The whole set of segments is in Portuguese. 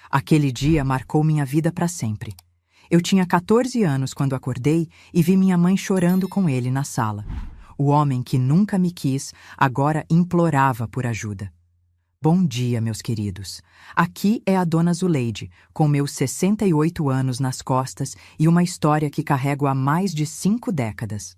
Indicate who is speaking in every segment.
Speaker 1: Aquele dia marcou minha vida para sempre. Eu tinha 14 anos quando acordei e vi minha mãe chorando com ele na sala. O homem que nunca me quis agora implorava por ajuda. Bom dia, meus queridos. Aqui é a Dona Zuleide, com meus 68 anos nas costas e uma história que carrego há mais de 5 décadas.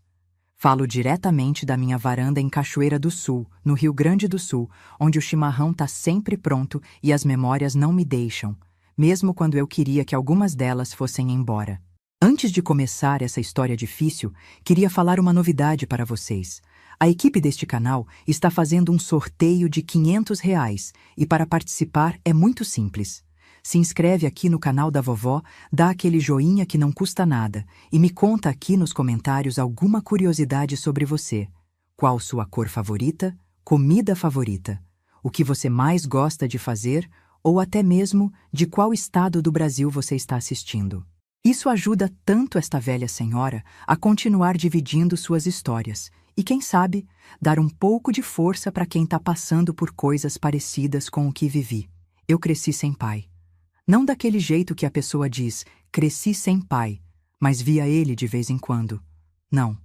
Speaker 1: Falo diretamente da minha varanda em Cachoeira do Sul, no Rio Grande do Sul, onde o chimarrão tá sempre pronto e as memórias não me deixam, mesmo quando eu queria que algumas delas fossem embora. Antes de começar essa história difícil, queria falar uma novidade para vocês. A equipe deste canal está fazendo um sorteio de R$ 500 e para participar é muito simples. Se inscreve aqui no canal da vovó, dá aquele joinha que não custa nada e me conta aqui nos comentários alguma curiosidade sobre você. Qual sua cor favorita, comida favorita, o que você mais gosta de fazer ou até mesmo de qual estado do Brasil você está assistindo. Isso ajuda tanto esta velha senhora a continuar dividindo suas histórias e, quem sabe, dar um pouco de força para quem está passando por coisas parecidas com o que vivi. Eu cresci sem pai. Não daquele jeito que a pessoa diz, cresci sem pai, mas via ele de vez em quando. Não,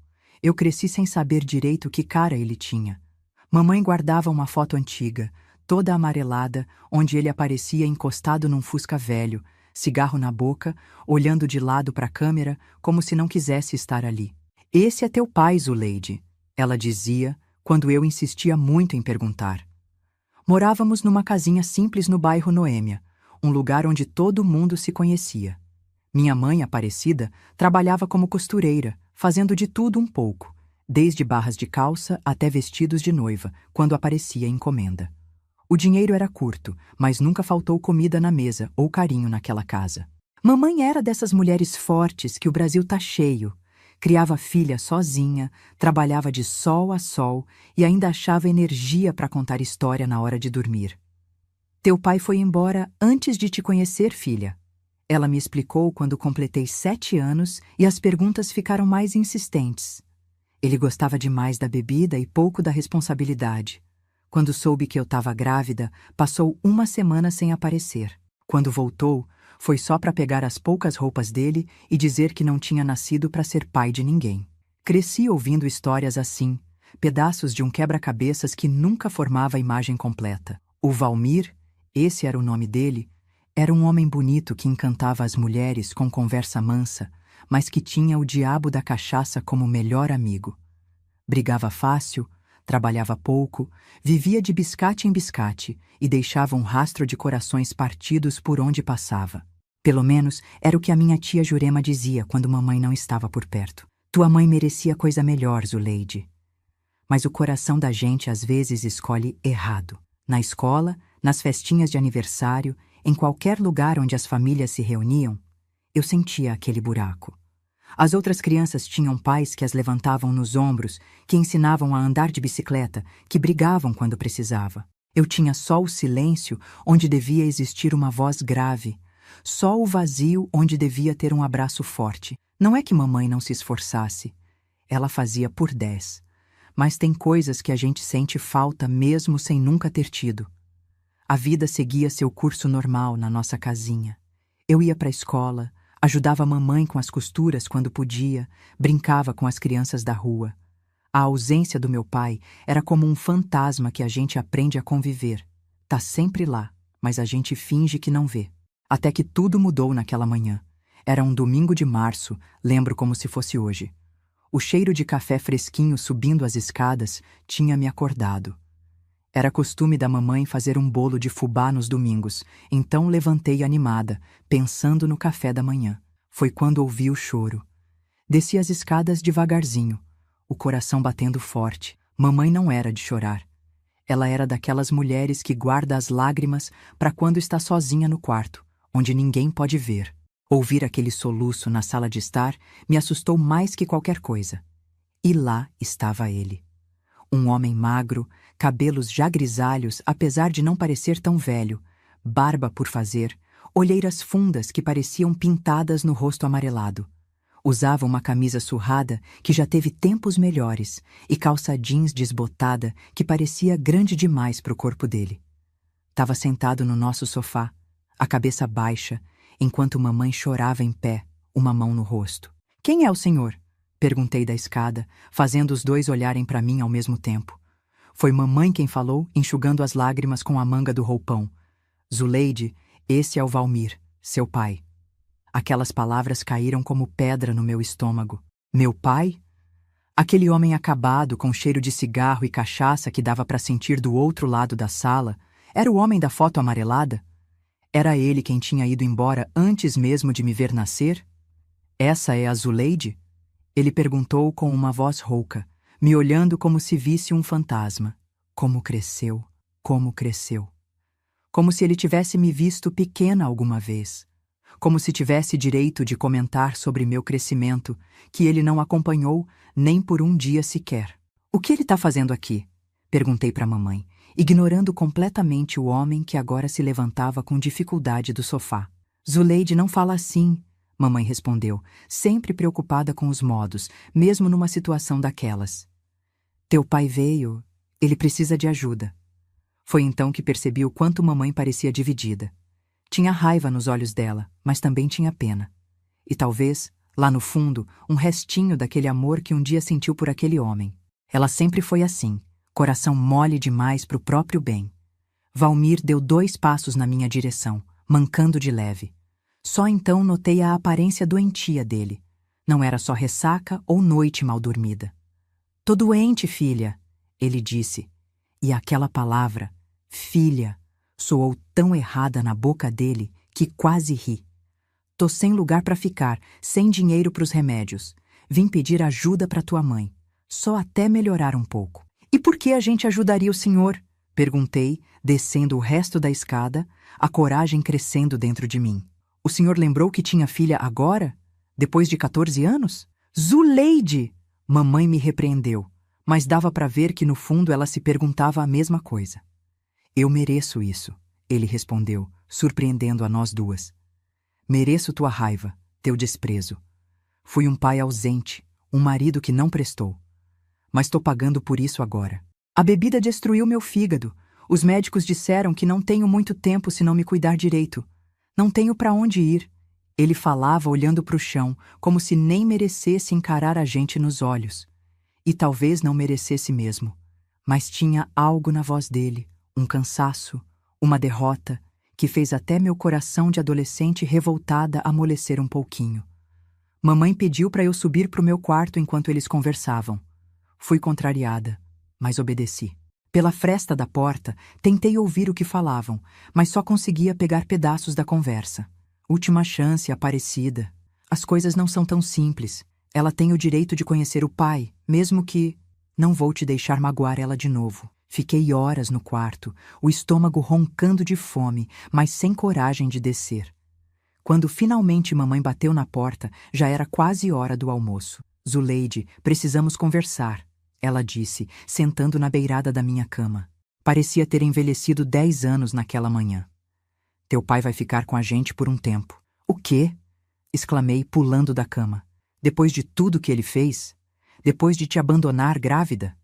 Speaker 1: eu cresci sem saber direito que cara ele tinha. Mamãe guardava uma foto antiga, toda amarelada, onde ele aparecia encostado num Fusca velho, cigarro na boca, olhando de lado para a câmera como se não quisesse estar ali. Esse é teu pai, Zuleide, ela dizia, quando eu insistia muito em perguntar. Morávamos numa casinha simples no bairro Noêmia, um lugar onde todo mundo se conhecia. Minha mãe, Aparecida, trabalhava como costureira, fazendo de tudo um pouco, desde barras de calça até vestidos de noiva, quando aparecia encomenda. O dinheiro era curto, mas nunca faltou comida na mesa ou carinho naquela casa. Mamãe era dessas mulheres fortes que o Brasil tá cheio. Criava filha sozinha, trabalhava de sol a sol e ainda achava energia para contar história na hora de dormir. Teu pai foi embora antes de te conhecer, filha. Ela me explicou quando completei 7 anos e as perguntas ficaram mais insistentes. Ele gostava demais da bebida e pouco da responsabilidade. Quando soube que eu estava grávida, passou 1 semana sem aparecer. Quando voltou, foi só para pegar as poucas roupas dele e dizer que não tinha nascido para ser pai de ninguém. Cresci ouvindo histórias assim, pedaços de um quebra-cabeças que nunca formava a imagem completa. O Valmir, esse era o nome dele, era um homem bonito que encantava as mulheres com conversa mansa, mas que tinha o diabo da cachaça como melhor amigo. Brigava fácil, trabalhava pouco, vivia de biscate em biscate e deixava um rastro de corações partidos por onde passava. Pelo menos era o que a minha tia Jurema dizia quando mamãe não estava por perto. Tua mãe merecia coisa melhor, Zuleide. Mas o coração da gente às vezes escolhe errado. Na escola, nas festinhas de aniversário, em qualquer lugar onde as famílias se reuniam, eu sentia aquele buraco. As outras crianças tinham pais que as levantavam nos ombros, que ensinavam a andar de bicicleta, que brigavam quando precisava. Eu tinha só o silêncio onde devia existir uma voz grave, só o vazio onde devia ter um abraço forte. Não é que mamãe não se esforçasse. Ela fazia por 10. Mas tem coisas que a gente sente falta mesmo sem nunca ter tido. A vida seguia seu curso normal na nossa casinha. Eu ia para a escola, ajudava a mamãe com as costuras quando podia, brincava com as crianças da rua. A ausência do meu pai era como um fantasma que a gente aprende a conviver. Tá sempre lá, mas a gente finge que não vê. Até que tudo mudou naquela manhã. Era um domingo de março, lembro como se fosse hoje. O cheiro de café fresquinho subindo as escadas tinha me acordado. Era costume da mamãe fazer um bolo de fubá nos domingos, então levantei animada, pensando no café da manhã. Foi quando ouvi o choro. Desci as escadas devagarzinho, o coração batendo forte. Mamãe não era de chorar. Ela era daquelas mulheres que guarda as lágrimas para quando está sozinha no quarto, onde ninguém pode ver. Ouvir aquele soluço na sala de estar me assustou mais que qualquer coisa. E lá estava ele. Um homem magro, cabelos já grisalhos apesar de não parecer tão velho, barba por fazer, olheiras fundas que pareciam pintadas no rosto amarelado. Usava uma camisa surrada que já teve tempos melhores e calça jeans desbotada que parecia grande demais para o corpo dele. Estava sentado no nosso sofá, a cabeça baixa, enquanto mamãe chorava em pé, uma mão no rosto. Quem é o senhor? Perguntei da escada, fazendo os dois olharem para mim ao mesmo tempo. Foi mamãe quem falou, enxugando as lágrimas com a manga do roupão. Zuleide, esse é o Valmir, seu pai. Aquelas palavras caíram como pedra no meu estômago. Meu pai? Aquele homem acabado, com cheiro de cigarro e cachaça que dava para sentir do outro lado da sala, era o homem da foto amarelada? Era ele quem tinha ido embora antes mesmo de me ver nascer? Essa é a Zuleide? Ele perguntou com uma voz rouca, me olhando como se visse um fantasma. Como cresceu, como cresceu. Como se ele tivesse me visto pequena alguma vez. Como se tivesse direito de comentar sobre meu crescimento, que ele não acompanhou nem por um dia sequer. O que ele está fazendo aqui? Perguntei para a mamãe, ignorando completamente o homem que agora se levantava com dificuldade do sofá. Zuleide não fala assim, mamãe respondeu, sempre preocupada com os modos, mesmo numa situação daquelas. Teu pai veio, ele precisa de ajuda. Foi então que percebi o quanto mamãe parecia dividida. Tinha raiva nos olhos dela, mas também tinha pena. E talvez, lá no fundo, um restinho daquele amor que um dia sentiu por aquele homem. Ela sempre foi assim, coração mole demais pro próprio bem. Valmir deu 2 passos na minha direção, mancando de leve. Só então notei a aparência doentia dele. Não era só ressaca ou noite mal dormida. Tô doente, filha, ele disse. E aquela palavra, filha, soou tão errada na boca dele que quase ri. Tô sem lugar para ficar, sem dinheiro pros remédios. Vim pedir ajuda para tua mãe. Só até melhorar um pouco. E por que a gente ajudaria o senhor? Perguntei, descendo o resto da escada, a coragem crescendo dentro de mim. O senhor lembrou que tinha filha agora? Depois de 14 anos? Zuleide! Mamãe me repreendeu, mas dava para ver que no fundo ela se perguntava a mesma coisa. Eu mereço isso, ele respondeu, surpreendendo a nós duas. Mereço tua raiva, teu desprezo. Fui um pai ausente, um marido que não prestou. Mas tô pagando por isso agora. A bebida destruiu meu fígado. Os médicos disseram que não tenho muito tempo se não me cuidar direito. Não tenho para onde ir. Ele falava olhando para o chão, como se nem merecesse encarar a gente nos olhos. E talvez não merecesse mesmo. Mas tinha algo na voz dele, um cansaço, uma derrota, que fez até meu coração de adolescente revoltada amolecer um pouquinho. Mamãe pediu para eu subir para o meu quarto enquanto eles conversavam. Fui contrariada, mas obedeci. Pela fresta da porta, tentei ouvir o que falavam, mas só conseguia pegar pedaços da conversa. Última chance, Aparecida. As coisas não são tão simples. Ela tem o direito de conhecer o pai, mesmo que... Não vou te deixar magoar ela de novo. Fiquei horas no quarto, o estômago roncando de fome, mas sem coragem de descer. Quando finalmente mamãe bateu na porta, já era quase hora do almoço. Zuleide, precisamos conversar, ela disse, sentando na beirada da minha cama. Parecia ter envelhecido 10 anos naquela manhã. Teu pai vai ficar com a gente por um tempo. O quê? Exclamei, pulando da cama. Depois de tudo que ele fez? Depois de te abandonar grávida?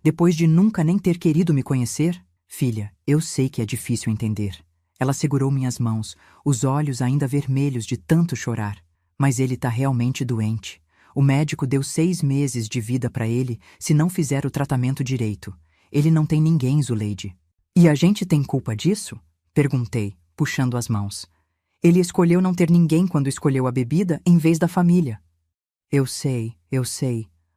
Speaker 1: Depois de nunca nem ter querido me conhecer? Filha, eu sei que é difícil entender. Ela segurou minhas mãos, os olhos ainda vermelhos de tanto chorar. Mas ele tá realmente doente. O médico deu 6 meses de vida para ele se não fizer o tratamento direito. Ele não tem ninguém, Zuleide. E a gente tem culpa disso? Perguntei, puxando as mãos. Ele escolheu não ter ninguém quando escolheu a bebida em vez da família. Eu sei,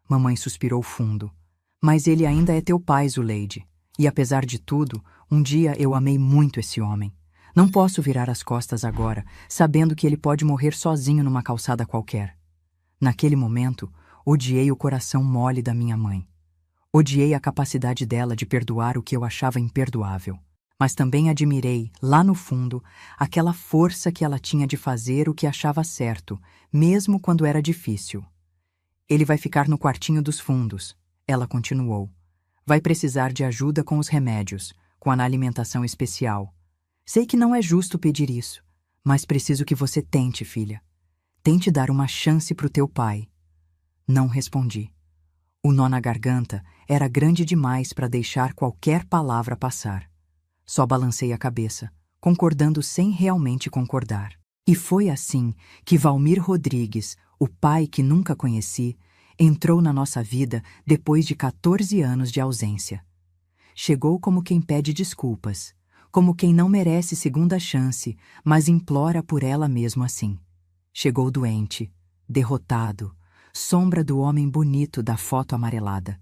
Speaker 1: mamãe suspirou fundo. Mas ele ainda é teu pai, Zuleide. E apesar de tudo, um dia eu amei muito esse homem. Não posso virar as costas agora, sabendo que ele pode morrer sozinho numa calçada qualquer. Naquele momento, odiei o coração mole da minha mãe. Odiei a capacidade dela de perdoar o que eu achava imperdoável. Mas também admirei, lá no fundo, aquela força que ela tinha de fazer o que achava certo, mesmo quando era difícil. Ele vai ficar no quartinho dos fundos, ela continuou. Vai precisar de ajuda com os remédios, com a alimentação especial. Sei que não é justo pedir isso, mas preciso que você tente, filha. Tente dar uma chance pro teu pai. Não respondi. O nó na garganta era grande demais para deixar qualquer palavra passar. Só balancei a cabeça, concordando sem realmente concordar. E foi assim que Valmir Rodrigues, o pai que nunca conheci, entrou na nossa vida depois de 14 anos de ausência. Chegou como quem pede desculpas, como quem não merece segunda chance, mas implora por ela mesmo assim. Chegou doente, derrotado, sombra do homem bonito da foto amarelada.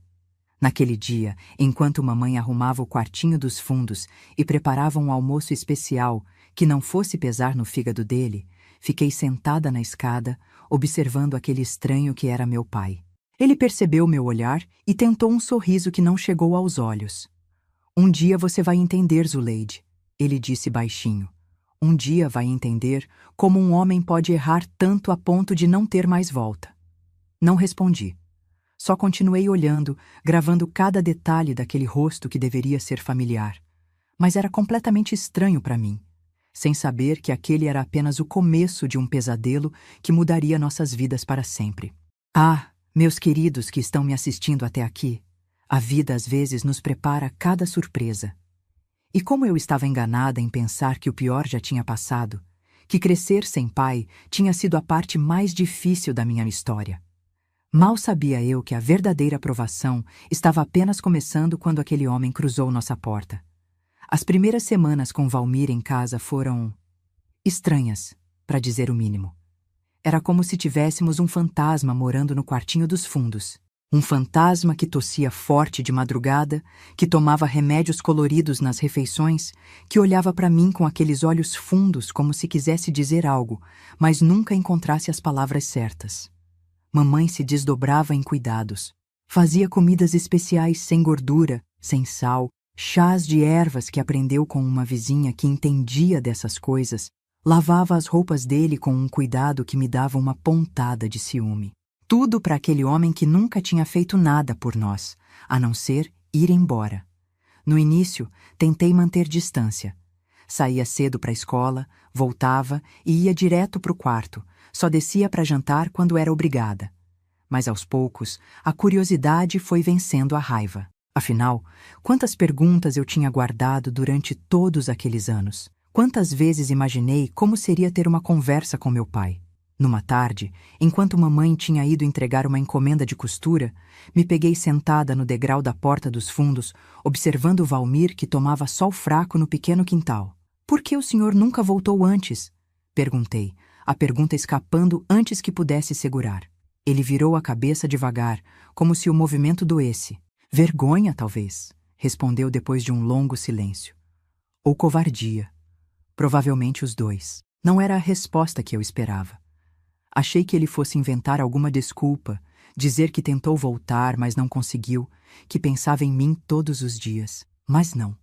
Speaker 1: Naquele dia, enquanto mamãe arrumava o quartinho dos fundos e preparava um almoço especial que não fosse pesar no fígado dele, fiquei sentada na escada, observando aquele estranho que era meu pai. Ele percebeu meu olhar e tentou um sorriso que não chegou aos olhos. Um dia você vai entender, Zuleide, ele disse baixinho. Um dia vai entender como um homem pode errar tanto a ponto de não ter mais volta. Não respondi. Só continuei olhando, gravando cada detalhe daquele rosto que deveria ser familiar. Mas era completamente estranho para mim, sem saber que aquele era apenas o começo de um pesadelo que mudaria nossas vidas para sempre. Ah, meus queridos que estão me assistindo até aqui, a vida às vezes nos prepara cada surpresa. E como eu estava enganada em pensar que o pior já tinha passado, que crescer sem pai tinha sido a parte mais difícil da minha história. Mal sabia eu que a verdadeira provação estava apenas começando quando aquele homem cruzou nossa porta. As primeiras semanas com Valmir em casa foram estranhas, para dizer o mínimo. Era como se tivéssemos um fantasma morando no quartinho dos fundos. Um fantasma que tossia forte de madrugada, que tomava remédios coloridos nas refeições, que olhava para mim com aqueles olhos fundos como se quisesse dizer algo, mas nunca encontrasse as palavras certas. Mamãe se desdobrava em cuidados. Fazia comidas especiais sem gordura, sem sal, chás de ervas que aprendeu com uma vizinha que entendia dessas coisas, lavava as roupas dele com um cuidado que me dava uma pontada de ciúme. Tudo para aquele homem que nunca tinha feito nada por nós, a não ser ir embora. No início, tentei manter distância. Saía cedo para a escola, voltava e ia direto para o quarto, só descia para jantar quando era obrigada. Mas aos poucos, a curiosidade foi vencendo a raiva. Afinal, quantas perguntas eu tinha guardado durante todos aqueles anos? Quantas vezes imaginei como seria ter uma conversa com meu pai? Numa tarde, enquanto mamãe tinha ido entregar uma encomenda de costura, me peguei sentada no degrau da porta dos fundos, observando Valmir que tomava sol fraco no pequeno quintal. "Por que o senhor nunca voltou antes?" perguntei, a pergunta escapando antes que pudesse segurar. Ele virou a cabeça devagar, como se o movimento doesse. "Vergonha, talvez", respondeu depois de um longo silêncio. "Ou covardia. Provavelmente os dois." Não era a resposta que eu esperava. Achei que ele fosse inventar alguma desculpa, dizer que tentou voltar, mas não conseguiu, que pensava em mim todos os dias. Mas não.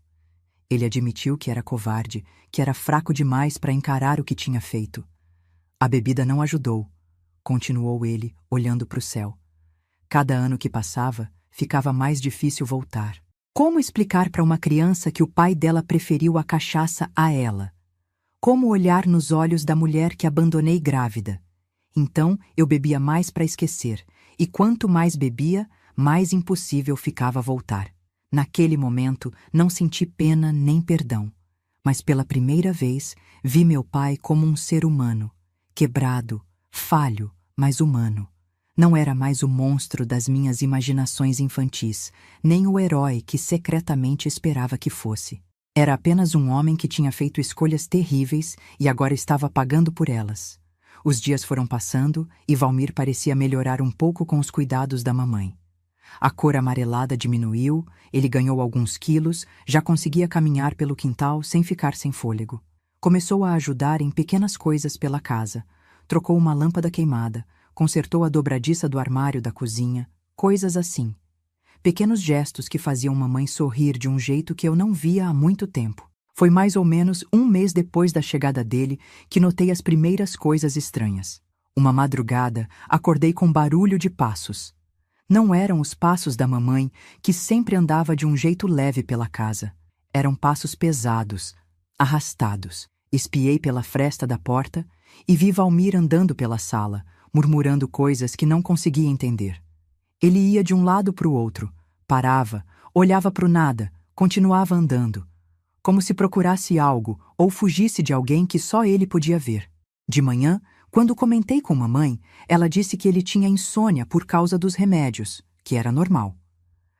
Speaker 1: Ele admitiu que era covarde, que era fraco demais para encarar o que tinha feito. "A bebida não ajudou", continuou ele, olhando para o céu. "Cada ano que passava, ficava mais difícil voltar. Como explicar para uma criança que o pai dela preferiu a cachaça a ela? Como olhar nos olhos da mulher que abandonei grávida? Então eu bebia mais para esquecer, e quanto mais bebia, mais impossível ficava voltar. Naquele momento, não senti pena nem perdão, mas pela primeira vez vi meu pai como um ser humano, quebrado, falho, mas humano. Não era mais o monstro das minhas imaginações infantis, nem o herói que secretamente esperava que fosse. Era apenas um homem que tinha feito escolhas terríveis e agora estava pagando por elas. Os dias foram passando e Valmir parecia melhorar um pouco com os cuidados da mamãe. A cor amarelada diminuiu, ele ganhou alguns quilos, já conseguia caminhar pelo quintal sem ficar sem fôlego. Começou a ajudar em pequenas coisas pela casa. Trocou uma lâmpada queimada, consertou a dobradiça do armário da cozinha, coisas assim. Pequenos gestos que faziam mamãe sorrir de um jeito que eu não via há muito tempo. Foi mais ou menos um mês depois da chegada dele que notei as primeiras coisas estranhas. Uma madrugada, acordei com barulho de passos. Não eram os passos da mamãe, que sempre andava de um jeito leve pela casa. Eram passos pesados, arrastados. Espiei pela fresta da porta e vi Valmir andando pela sala, murmurando coisas que não conseguia entender. Ele ia de um lado para o outro, parava, olhava para o nada, continuava andando. como se procurasse algo ou fugisse de alguém que só ele podia ver. De manhã, quando comentei com mamãe, ela disse que ele tinha insônia por causa dos remédios, que era normal.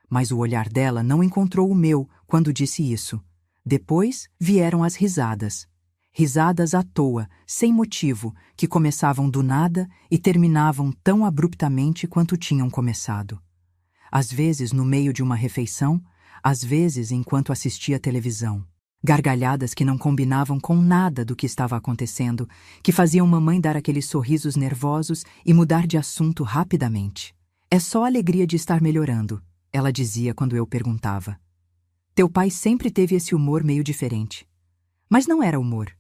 Speaker 1: Mas o olhar dela não encontrou o meu quando disse isso. Depois vieram as risadas. Risadas à toa, sem motivo, que começavam do nada e terminavam tão abruptamente quanto tinham começado. Às vezes no meio de uma refeição, às vezes enquanto assistia televisão. Gargalhadas que não combinavam com nada do que estava acontecendo, que faziam mamãe dar aqueles sorrisos nervosos e mudar de assunto rapidamente. É só a alegria de estar melhorando, ela dizia quando eu perguntava. Teu pai sempre teve esse humor meio diferente. Mas não era humor.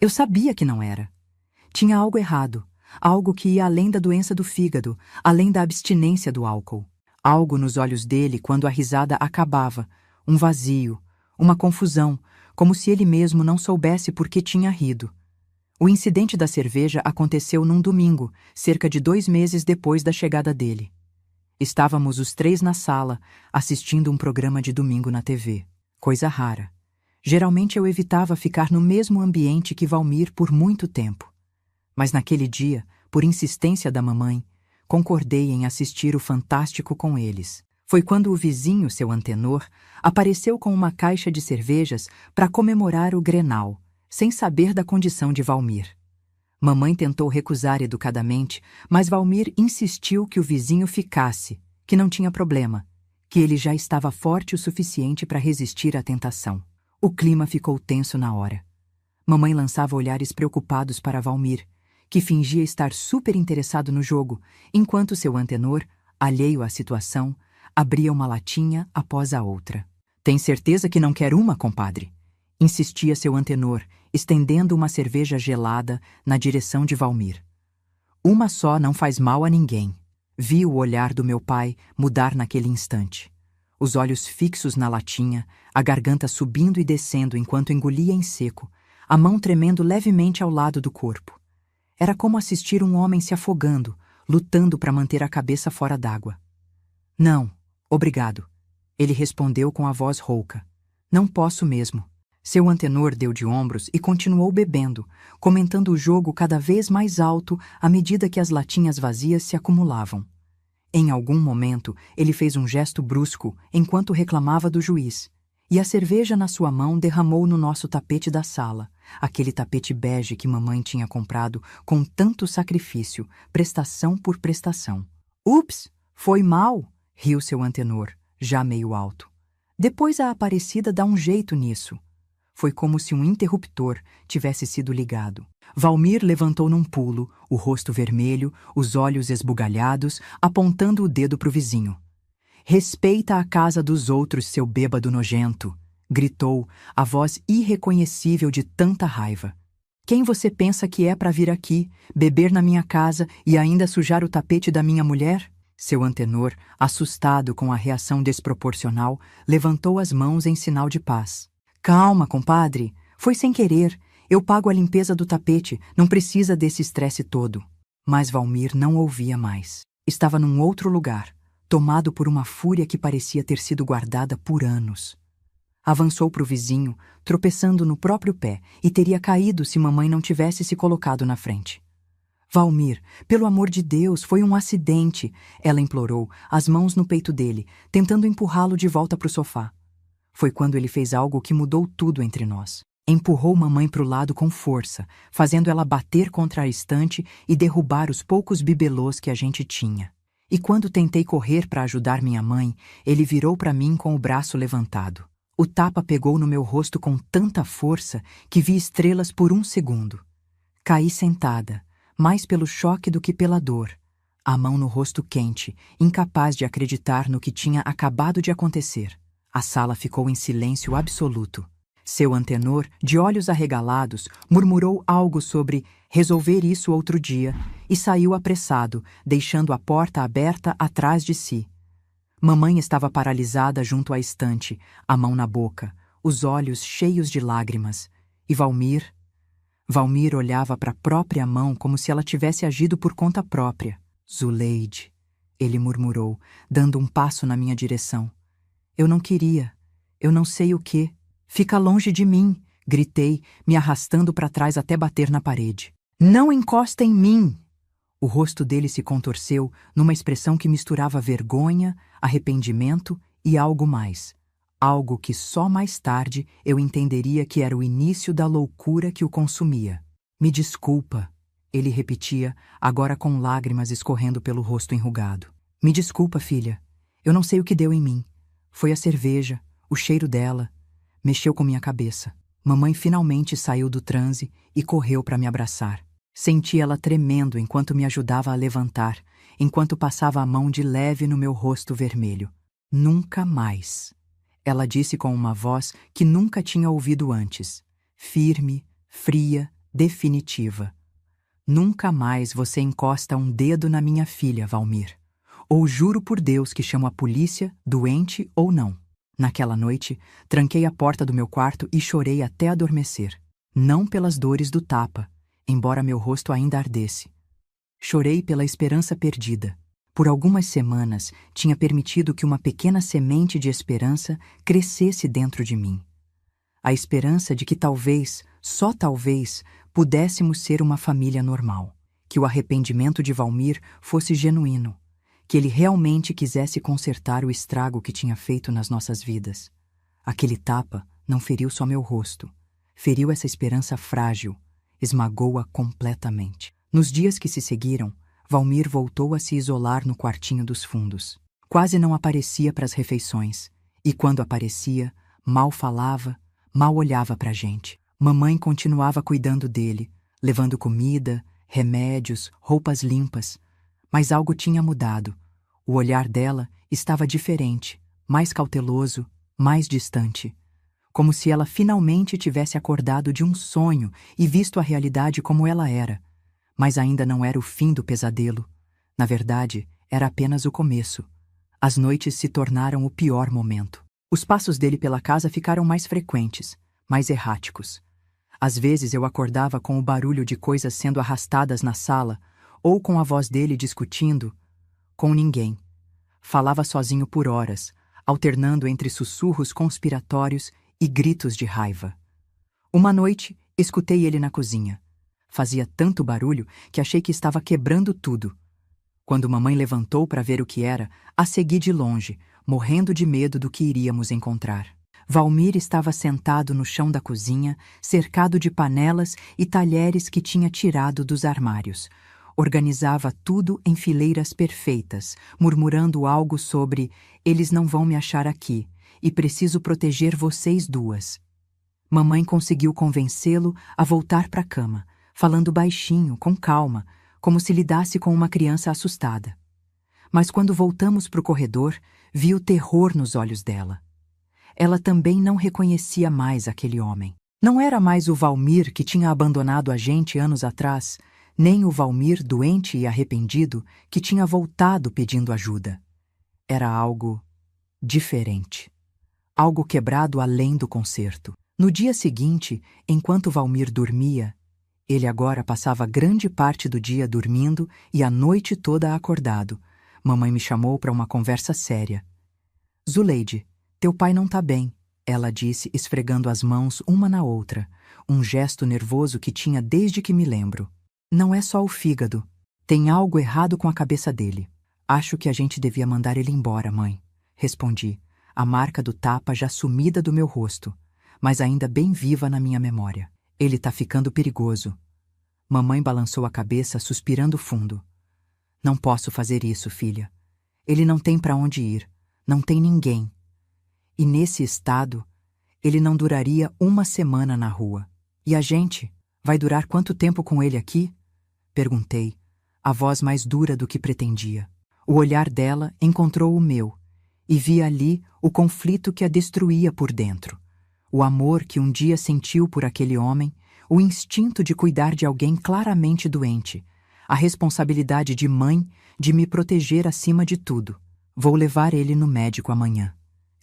Speaker 1: Eu sabia que não era. Tinha algo errado, algo que ia além da doença do fígado, além da abstinência do álcool. Algo nos olhos dele quando a risada acabava, um vazio, uma confusão, como se ele mesmo não soubesse por que tinha rido. O incidente da cerveja aconteceu num domingo, cerca de 2 meses depois da chegada dele. Estávamos os 3 na sala, assistindo um programa de domingo na TV. Coisa rara. Geralmente eu evitava ficar no mesmo ambiente que Valmir por muito tempo. Mas naquele dia, por insistência da mamãe, concordei em assistir o Fantástico com eles. Foi quando o vizinho, seu Antenor, apareceu com uma caixa de cervejas para comemorar o Grenal, sem saber da condição de Valmir. Mamãe tentou recusar educadamente, mas Valmir insistiu que o vizinho ficasse, que não tinha problema, que ele já estava forte o suficiente para resistir à tentação. O clima ficou tenso na hora. Mamãe lançava olhares preocupados para Valmir, que fingia estar super interessado no jogo, enquanto seu Antenor, alheio à situação, abria uma latinha após a outra. Tem certeza que não quer uma, compadre? Insistia seu Antenor, estendendo uma cerveja gelada na direção de Valmir. Uma só não faz mal a ninguém. Vi o olhar do meu pai mudar naquele instante. Os olhos fixos na latinha, a garganta subindo e descendo enquanto engolia em seco, a mão tremendo levemente ao lado do corpo. Era como assistir um homem se afogando, lutando para manter a cabeça fora d'água. Não, obrigado, ele respondeu com a voz rouca. Não posso mesmo. Seu Antenor deu de ombros e continuou bebendo, comentando o jogo cada vez mais alto à medida que as latinhas vazias se acumulavam. Em algum momento, ele fez um gesto brusco enquanto reclamava do juiz, e a cerveja na sua mão derramou no nosso tapete da sala, aquele tapete bege que mamãe tinha comprado com tanto sacrifício, prestação por prestação. Ups, foi mal, riu seu Antenor, já meio alto. Depois a Aparecida dá um jeito nisso. Foi como se um interruptor tivesse sido ligado. Valmir levantou num pulo, o rosto vermelho, os olhos esbugalhados, apontando o dedo para o vizinho. Respeita a casa dos outros, seu bêbado nojento, gritou, a voz irreconhecível de tanta raiva. Quem você pensa que é para vir aqui, beber na minha casa e ainda sujar o tapete da minha mulher? Seu Antenor, assustado com a reação desproporcional, levantou as mãos em sinal de paz. Calma, compadre. Foi sem querer. Eu pago a limpeza do tapete. Não precisa desse estresse todo. Mas Valmir não ouvia mais. Estava num outro lugar, tomado por uma fúria que parecia ter sido guardada por anos. Avançou para o vizinho, tropeçando no próprio pé, e teria caído se mamãe não tivesse se colocado na frente. Valmir, pelo amor de Deus, foi um acidente, ela implorou, as mãos no peito dele, tentando empurrá-lo de volta para o sofá. Foi quando ele fez algo que mudou tudo entre nós. Empurrou mamãe para o lado com força, fazendo ela bater contra a estante e derrubar os poucos bibelôs que a gente tinha. E quando tentei correr para ajudar minha mãe, ele virou para mim com o braço levantado. O tapa pegou no meu rosto com tanta força que vi estrelas por 1 segundo. Caí sentada, mais pelo choque do que pela dor, a mão no rosto quente, incapaz de acreditar no que tinha acabado de acontecer. A sala ficou em silêncio absoluto. Seu Antenor, de olhos arregalados, murmurou algo sobre resolver isso outro dia e saiu apressado, deixando a porta aberta atrás de si. Mamãe estava paralisada junto à estante, a mão na boca, os olhos cheios de lágrimas. E Valmir olhava para a própria mão como se ela tivesse agido por conta própria. Zuleide, ele murmurou, dando um passo na minha direção. Eu não queria, eu não sei o quê. Fica longe de mim, gritei, me arrastando para trás até bater na parede. Não encosta em mim! O rosto dele se contorceu numa expressão que misturava vergonha, arrependimento e algo mais. Algo que só mais tarde eu entenderia que era o início da loucura que o consumia. Me desculpa, ele repetia, agora com lágrimas escorrendo pelo rosto enrugado. Me desculpa, filha. Eu não sei o que deu em mim. Foi a cerveja, o cheiro dela. Mexeu com minha cabeça. Mamãe finalmente saiu do transe e correu para me abraçar. Senti ela tremendo enquanto me ajudava a levantar, enquanto passava a mão de leve no meu rosto vermelho. Nunca mais. Ela disse com uma voz que nunca tinha ouvido antes. Firme, fria, definitiva. Nunca mais você encosta um dedo na minha filha, Valmir. Ou juro por Deus que chamo a polícia, doente ou não. Naquela noite, tranquei a porta do meu quarto e chorei até adormecer. Não pelas dores do tapa, embora meu rosto ainda ardesse. Chorei pela esperança perdida. Por algumas semanas, tinha permitido que uma pequena semente de esperança crescesse dentro de mim. A esperança de que talvez, só talvez, pudéssemos ser uma família normal. Que o arrependimento de Valmir fosse genuíno. Que ele realmente quisesse consertar o estrago que tinha feito nas nossas vidas. Aquele tapa não feriu só meu rosto. Feriu essa esperança frágil. Esmagou-a completamente. Nos dias que se seguiram, Valmir voltou a se isolar no quartinho dos fundos. Quase não aparecia para as refeições. E quando aparecia, mal falava, mal olhava para a gente. Mamãe continuava cuidando dele, levando comida, remédios, roupas limpas. Mas algo tinha mudado. O olhar dela estava diferente, mais cauteloso, mais distante. Como se ela finalmente tivesse acordado de um sonho e visto a realidade como ela era. Mas ainda não era o fim do pesadelo. Na verdade, era apenas o começo. As noites se tornaram o pior momento. Os passos dele pela casa ficaram mais frequentes, mais erráticos. Às vezes eu acordava com o barulho de coisas sendo arrastadas na sala, ou com a voz dele discutindo com ninguém. Falava sozinho por horas, alternando entre sussurros conspiratórios e gritos de raiva. Uma noite, escutei ele na cozinha. Fazia tanto barulho que achei que estava quebrando tudo. Quando mamãe levantou para ver o que era, a segui de longe, morrendo de medo do que iríamos encontrar. Valmir estava sentado no chão da cozinha, cercado de panelas e talheres que tinha tirado dos armários. Organizava tudo em fileiras perfeitas, murmurando algo sobre "eles não vão me achar aqui, e preciso proteger vocês duas". Mamãe conseguiu convencê-lo a voltar para a cama, falando baixinho, com calma, como se lidasse com uma criança assustada. Mas quando voltamos para o corredor, vi o terror nos olhos dela. Ela também não reconhecia mais aquele homem. Não era mais o Valmir que tinha abandonado a gente anos atrás, nem o Valmir doente e arrependido que tinha voltado pedindo ajuda. Era algo diferente. Algo quebrado além do conserto. No dia seguinte, enquanto Valmir dormia, ele agora passava grande parte do dia dormindo e a noite toda acordado. Mamãe me chamou para uma conversa séria. "Zuleide, teu pai não tá bem", ela disse, esfregando as mãos uma na outra, um gesto nervoso que tinha desde que me lembro. "Não é só o fígado. Tem algo errado com a cabeça dele. Acho que a gente devia mandar ele embora, mãe", respondi, a marca do tapa já sumida do meu rosto, mas ainda bem viva na minha memória. "Ele tá ficando perigoso." Mamãe balançou a cabeça, suspirando fundo. "Não posso fazer isso, filha. Ele não tem para onde ir. Não tem ninguém. E nesse estado, ele não duraria uma semana na rua. E a gente? Vai durar quanto tempo com ele aqui?" Perguntei, a voz mais dura do que pretendia. O olhar dela encontrou o meu, e vi ali o conflito que a destruía por dentro. O amor que um dia sentiu por aquele homem, o instinto de cuidar de alguém claramente doente, a responsabilidade de mãe de me proteger acima de tudo. "Vou levar ele no médico amanhã",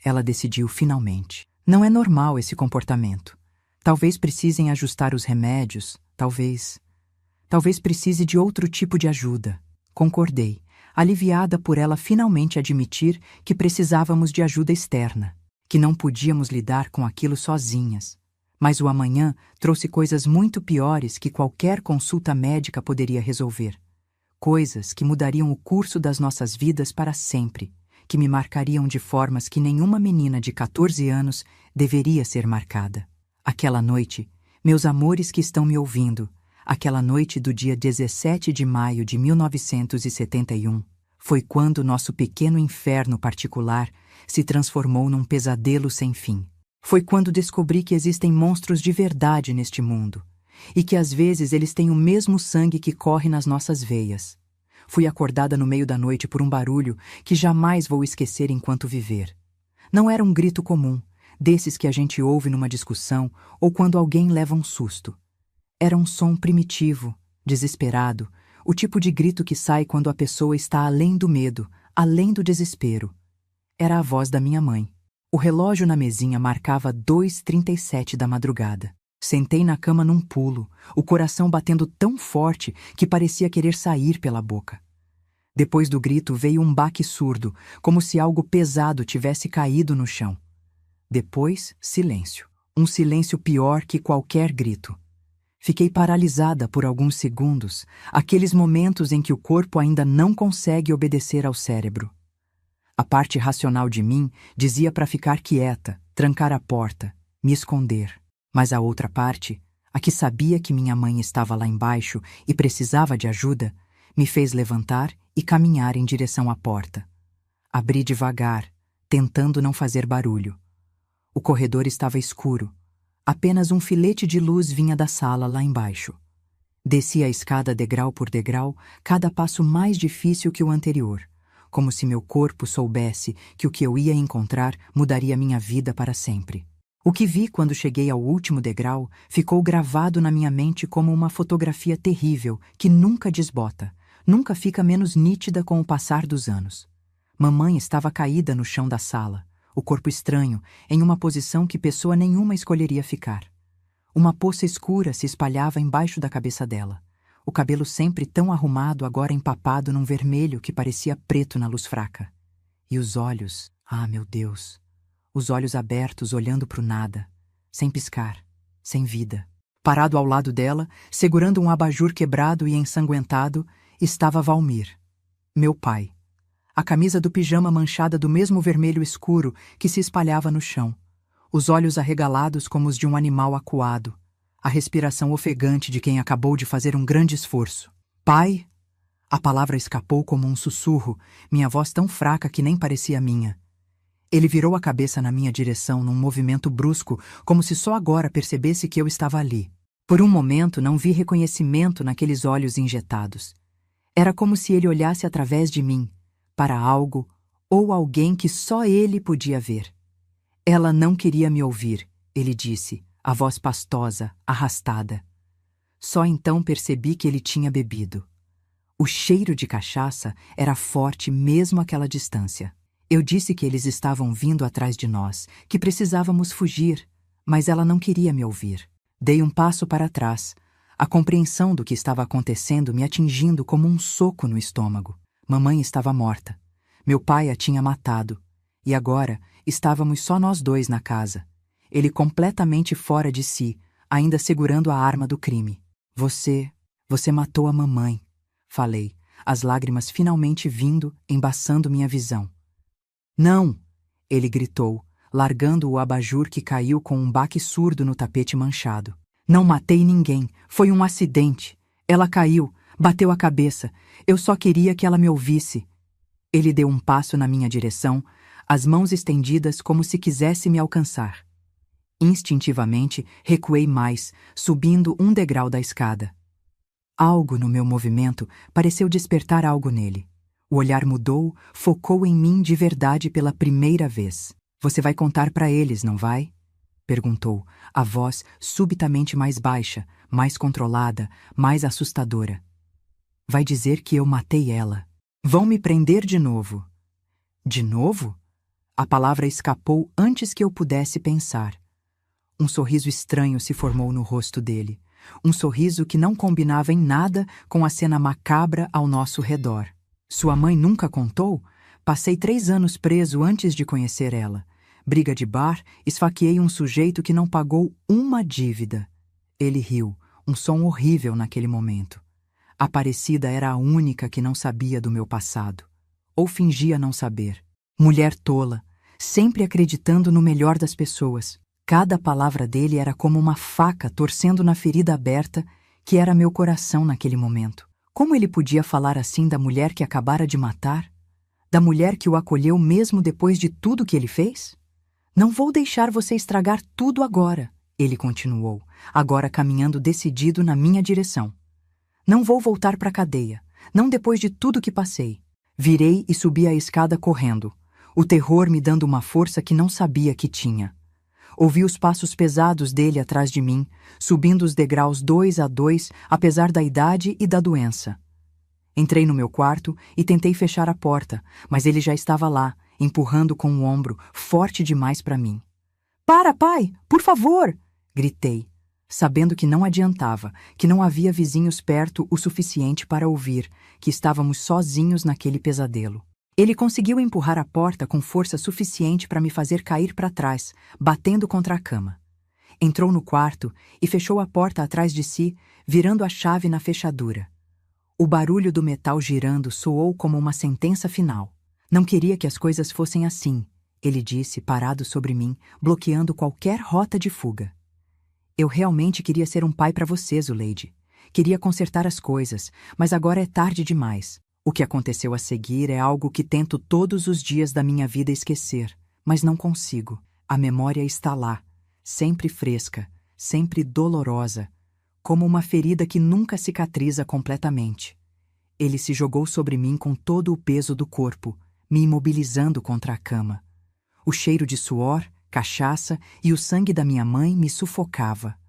Speaker 1: ela decidiu finalmente. "Não é normal esse comportamento. Talvez precisem ajustar os remédios, talvez precise de outro tipo de ajuda." Concordei, aliviada por ela finalmente admitir que precisávamos de ajuda externa. que não podíamos lidar com aquilo sozinhas. Mas o amanhã trouxe coisas muito piores que qualquer consulta médica poderia resolver. Coisas que mudariam o curso das nossas vidas para sempre, que me marcariam de formas que nenhuma menina de 14 anos deveria ser marcada. Aquela noite, meus amores que estão me ouvindo, aquela noite do dia 17 de maio de 1971, foi quando nosso pequeno inferno particular se transformou num pesadelo sem fim. Foi quando descobri que existem monstros de verdade neste mundo, e que às vezes eles têm o mesmo sangue que corre nas nossas veias. Fui acordada no meio da noite por um barulho que jamais vou esquecer enquanto viver. Não era um grito comum, desses que a gente ouve numa discussão ou quando alguém leva um susto. Era um som primitivo, desesperado, o tipo de grito que sai quando a pessoa está além do medo, além do desespero. Era a voz da minha mãe. O relógio na mesinha marcava 2h37 da madrugada. Sentei na cama num pulo, o coração batendo tão forte que parecia querer sair pela boca. Depois do grito veio um baque surdo, como se algo pesado tivesse caído no chão. Depois, silêncio. Um silêncio pior que qualquer grito. Fiquei paralisada por alguns segundos, aqueles momentos em que o corpo ainda não consegue obedecer ao cérebro. A parte racional de mim dizia para ficar quieta, trancar a porta, me esconder. Mas a outra parte, a que sabia que minha mãe estava lá embaixo e precisava de ajuda, me fez levantar e caminhar em direção à porta. Abri devagar, tentando não fazer barulho. O corredor estava escuro. Apenas um filete de luz vinha da sala lá embaixo. Desci a escada degrau por degrau, cada passo mais difícil que o anterior, como se meu corpo soubesse que o que eu ia encontrar mudaria minha vida para sempre. O que vi quando cheguei ao último degrau ficou gravado na minha mente como uma fotografia terrível que nunca desbota, nunca fica menos nítida com o passar dos anos. Mamãe estava caída no chão da sala, o corpo estranho, em uma posição que pessoa nenhuma escolheria ficar. Uma poça escura se espalhava embaixo da cabeça dela. O cabelo sempre tão arrumado, agora empapado num vermelho que parecia preto na luz fraca. E os olhos, meu Deus, os olhos abertos olhando para o nada, sem piscar, sem vida. Parado ao lado dela, segurando um abajur quebrado e ensanguentado, estava Valmir, meu pai. A camisa do pijama manchada do mesmo vermelho escuro que se espalhava no chão. Os olhos arregalados como os de um animal acuado. A respiração ofegante de quem acabou de fazer um grande esforço. Pai? A palavra escapou como um sussurro, minha voz tão fraca que nem parecia minha. Ele virou a cabeça na minha direção num movimento brusco, como se só agora percebesse que eu estava ali. Por um momento não vi reconhecimento naqueles olhos injetados. Era como se ele olhasse através de mim, para algo ou alguém que só ele podia ver. Ela não queria me ouvir, ele disse, a voz pastosa, arrastada. Só então percebi que ele tinha bebido. O cheiro de cachaça era forte mesmo àquela distância. Eu disse que eles estavam vindo atrás de nós, que precisávamos fugir, mas ela não queria me ouvir. Dei um passo para trás, a compreensão do que estava acontecendo me atingindo como um soco no estômago. Mamãe estava morta. Meu pai a tinha matado. E agora estávamos só nós dois na casa. Ele completamente fora de si, ainda segurando a arma do crime. Você matou a mamãe, falei, as lágrimas finalmente vindo, embaçando minha visão. Não! Ele gritou, largando o abajur que caiu com um baque surdo no tapete manchado. Não matei ninguém, foi um acidente. Ela caiu, bateu a cabeça. Eu só queria que ela me ouvisse. Ele deu um passo na minha direção, as mãos estendidas como se quisesse me alcançar. Instintivamente, recuei mais, subindo um degrau da escada. Algo no meu movimento pareceu despertar algo nele. O olhar mudou, focou em mim de verdade pela primeira vez. Você vai contar para eles, não vai? Perguntou, a voz subitamente mais baixa, mais controlada, mais assustadora. Vai dizer que eu matei ela. Vão me prender de novo. De novo? A palavra escapou antes que eu pudesse pensar. Um sorriso estranho se formou no rosto dele. Um sorriso que não combinava em nada com a cena macabra ao nosso redor. Sua mãe nunca contou? Passei 3 anos preso antes de conhecer ela. Briga de bar, esfaqueei um sujeito que não pagou uma dívida. Ele riu, um som horrível naquele momento. Aparecida era a única que não sabia do meu passado. Ou fingia não saber. Mulher tola, sempre acreditando no melhor das pessoas. Cada palavra dele era como uma faca torcendo na ferida aberta que era meu coração naquele momento. Como ele podia falar assim da mulher que acabara de matar? Da mulher que o acolheu mesmo depois de tudo que ele fez? Não vou deixar você estragar tudo agora, ele continuou, agora caminhando decidido na minha direção. Não vou voltar para a cadeia, não depois de tudo que passei. Virei e subi a escada correndo, o terror me dando uma força que não sabia que tinha. Ouvi os passos pesados dele atrás de mim, subindo os degraus 2 a 2, apesar da idade e da doença. Entrei no meu quarto e tentei fechar a porta, mas ele já estava lá, empurrando com o ombro, forte demais para mim. Para, pai! Por favor! Gritei, sabendo que não adiantava, que não havia vizinhos perto o suficiente para ouvir, que estávamos sozinhos naquele pesadelo. Ele conseguiu empurrar a porta com força suficiente para me fazer cair para trás, batendo contra a cama. Entrou no quarto e fechou a porta atrás de si, virando a chave na fechadura. O barulho do metal girando soou como uma sentença final. Não queria que as coisas fossem assim, ele disse, parado sobre mim, bloqueando qualquer rota de fuga. Eu realmente queria ser um pai para você, Zuleide. Queria consertar as coisas, mas agora é tarde demais. O que aconteceu a seguir é algo que tento todos os dias da minha vida esquecer, mas não consigo. A memória está lá, sempre fresca, sempre dolorosa, como uma ferida que nunca cicatriza completamente. Ele se jogou sobre mim com todo o peso do corpo, me imobilizando contra a cama. O cheiro de suor, cachaça e o sangue da minha mãe me sufocava.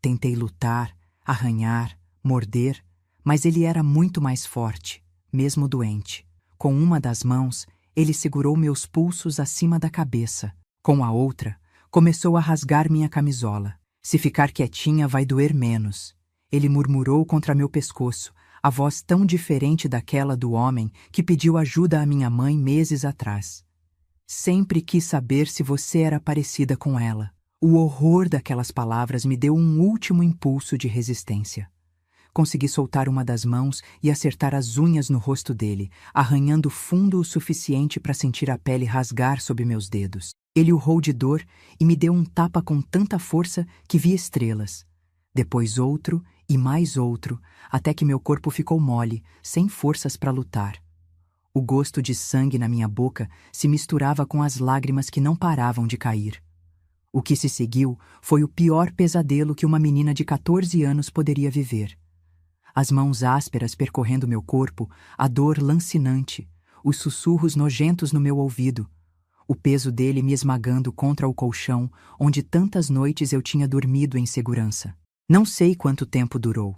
Speaker 1: Tentei lutar, arranhar, morder, mas ele era muito mais forte, mesmo doente. Com uma das mãos, ele segurou meus pulsos acima da cabeça. Com a outra, começou a rasgar minha camisola. Se ficar quietinha vai doer menos. Ele murmurou contra meu pescoço, a voz tão diferente daquela do homem que pediu ajuda à minha mãe meses atrás. Sempre quis saber se você era parecida com ela. O horror daquelas palavras me deu um último impulso de resistência. Consegui soltar uma das mãos e acertar as unhas no rosto dele, arranhando fundo o suficiente para sentir a pele rasgar sob meus dedos. Ele urrou de dor e me deu um tapa com tanta força que vi estrelas. Depois outro e mais outro, até que meu corpo ficou mole, sem forças para lutar. O gosto de sangue na minha boca se misturava com as lágrimas que não paravam de cair. O que se seguiu foi o pior pesadelo que uma menina de 14 anos poderia viver. As mãos ásperas percorrendo meu corpo, a dor lancinante, os sussurros nojentos no meu ouvido, o peso dele me esmagando contra o colchão onde tantas noites eu tinha dormido em segurança. Não sei quanto tempo durou.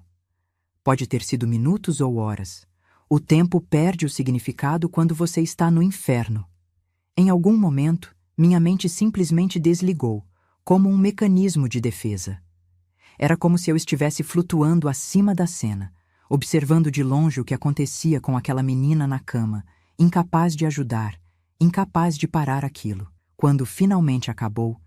Speaker 1: Pode ter sido minutos ou horas. O tempo perde o significado quando você está no inferno. Em algum momento, minha mente simplesmente desligou, como um mecanismo de defesa. Era como se eu estivesse flutuando acima da cena, observando de longe o que acontecia com aquela menina na cama, incapaz de ajudar, incapaz de parar aquilo. Quando finalmente acabou,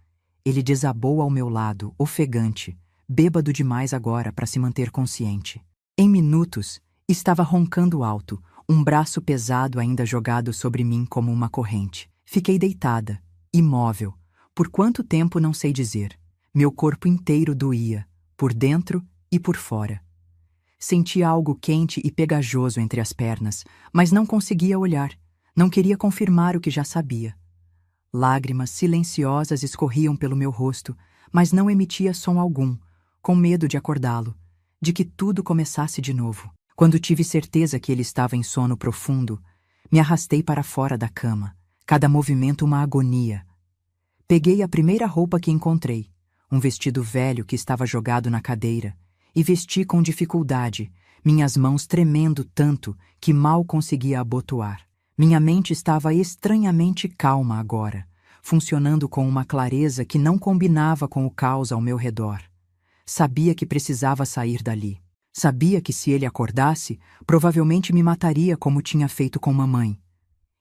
Speaker 1: ele desabou ao meu lado, ofegante, bêbado demais agora para se manter consciente. Em minutos, estava roncando alto, um braço pesado ainda jogado sobre mim como uma corrente. Fiquei deitada, imóvel. Por quanto tempo não sei dizer. Meu corpo inteiro doía, por dentro e por fora. Sentia algo quente e pegajoso entre as pernas, mas não conseguia olhar. Não queria confirmar o que já sabia. Lágrimas silenciosas escorriam pelo meu rosto, mas não emitia som algum, com medo de acordá-lo, de que tudo começasse de novo. Quando tive certeza que ele estava em sono profundo, me arrastei para fora da cama, cada movimento uma agonia. Peguei a primeira roupa que encontrei, um vestido velho que estava jogado na cadeira, e vesti com dificuldade, minhas mãos tremendo tanto que mal conseguia abotoar. Minha mente estava estranhamente calma agora, funcionando com uma clareza que não combinava com o caos ao meu redor. Sabia que precisava sair dali. Sabia que se ele acordasse, provavelmente me mataria como tinha feito com mamãe.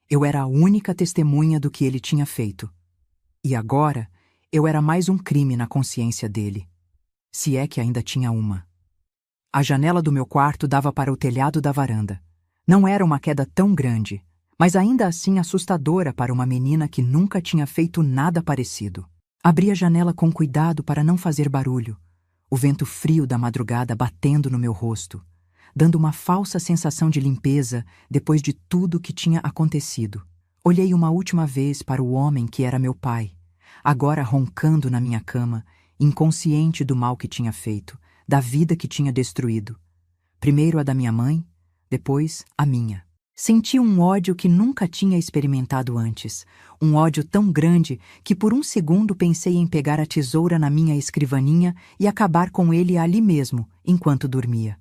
Speaker 1: Eu era a única testemunha do que ele tinha feito. E agora, eu era mais um crime na consciência dele. Se é que ainda tinha uma. A janela do meu quarto dava para o telhado da varanda. Não era uma queda tão grande, mas ainda assim assustadora para uma menina que nunca tinha feito nada parecido. Abri a janela com cuidado para não fazer barulho, o vento frio da madrugada batendo no meu rosto, dando uma falsa sensação de limpeza depois de tudo que tinha acontecido. Olhei uma última vez para o homem que era meu pai, agora roncando na minha cama, inconsciente do mal que tinha feito, da vida que tinha destruído. Primeiro a da minha mãe, depois a minha. Senti um ódio que nunca tinha experimentado antes, um ódio tão grande que por um segundo pensei em pegar a tesoura na minha escrivaninha e acabar com ele ali mesmo, enquanto dormia.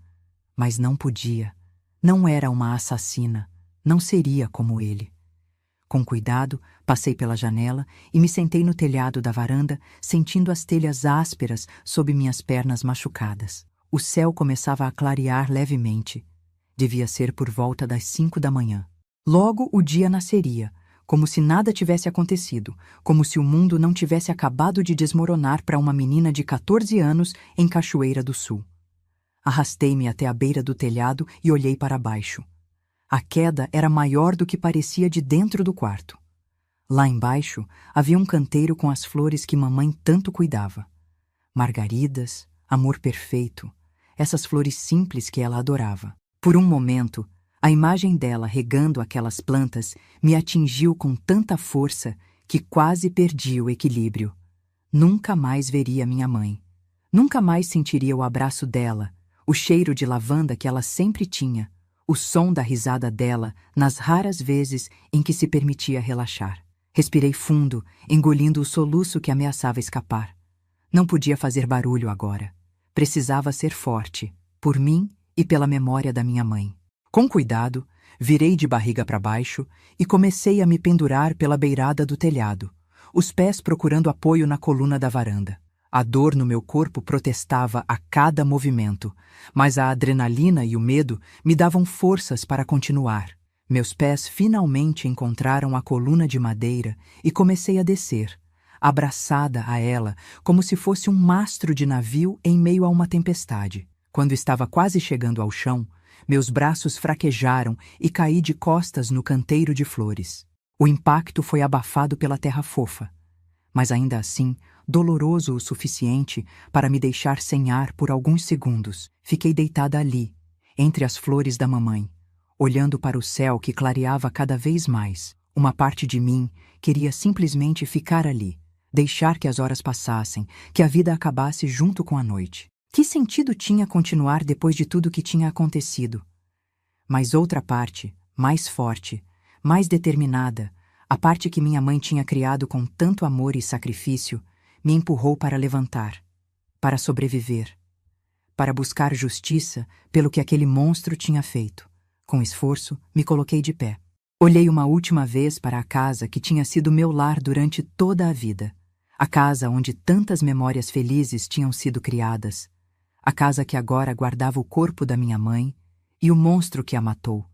Speaker 1: Mas não podia. Não era uma assassina. Não seria como ele. Com cuidado, passei pela janela e me sentei no telhado da varanda, sentindo as telhas ásperas sob minhas pernas machucadas. O céu começava a clarear levemente. Devia ser por volta das 5 da manhã. Logo o dia nasceria, como se nada tivesse acontecido, como se o mundo não tivesse acabado de desmoronar para uma menina de 14 anos em Cachoeira do Sul. Arrastei-me até a beira do telhado e olhei para baixo. A queda era maior do que parecia de dentro do quarto. Lá embaixo havia um canteiro com as flores que mamãe tanto cuidava. Margaridas, amor perfeito, essas flores simples que ela adorava. Por um momento, a imagem dela regando aquelas plantas me atingiu com tanta força que quase perdi o equilíbrio. Nunca mais veria minha mãe. Nunca mais sentiria o abraço dela, o cheiro de lavanda que ela sempre tinha, o som da risada dela nas raras vezes em que se permitia relaxar. Respirei fundo, engolindo o soluço que ameaçava escapar. Não podia fazer barulho agora. Precisava ser forte, por mim e pela memória da minha mãe. Com cuidado, virei de barriga para baixo e comecei a me pendurar pela beirada do telhado, os pés procurando apoio na coluna da varanda. A dor no meu corpo protestava a cada movimento, mas a adrenalina e o medo me davam forças para continuar. Meus pés finalmente encontraram a coluna de madeira e comecei a descer, abraçada a ela como se fosse um mastro de navio em meio a uma tempestade. Quando estava quase chegando ao chão, meus braços fraquejaram e caí de costas no canteiro de flores. O impacto foi abafado pela terra fofa, mas ainda assim doloroso o suficiente para me deixar sem ar por alguns segundos. Fiquei deitada ali, entre as flores da mamãe, olhando para o céu que clareava cada vez mais. Uma parte de mim queria simplesmente ficar ali, deixar que as horas passassem, que a vida acabasse junto com a noite. Que sentido tinha continuar depois de tudo que tinha acontecido? Mas outra parte, mais forte, mais determinada, a parte que minha mãe tinha criado com tanto amor e sacrifício, me empurrou para levantar, para sobreviver, para buscar justiça pelo que aquele monstro tinha feito. Com esforço, me coloquei de pé. Olhei uma última vez para a casa que tinha sido meu lar durante toda a vida. A casa onde tantas memórias felizes tinham sido criadas. A casa que agora guardava o corpo da minha mãe e o monstro que a matou.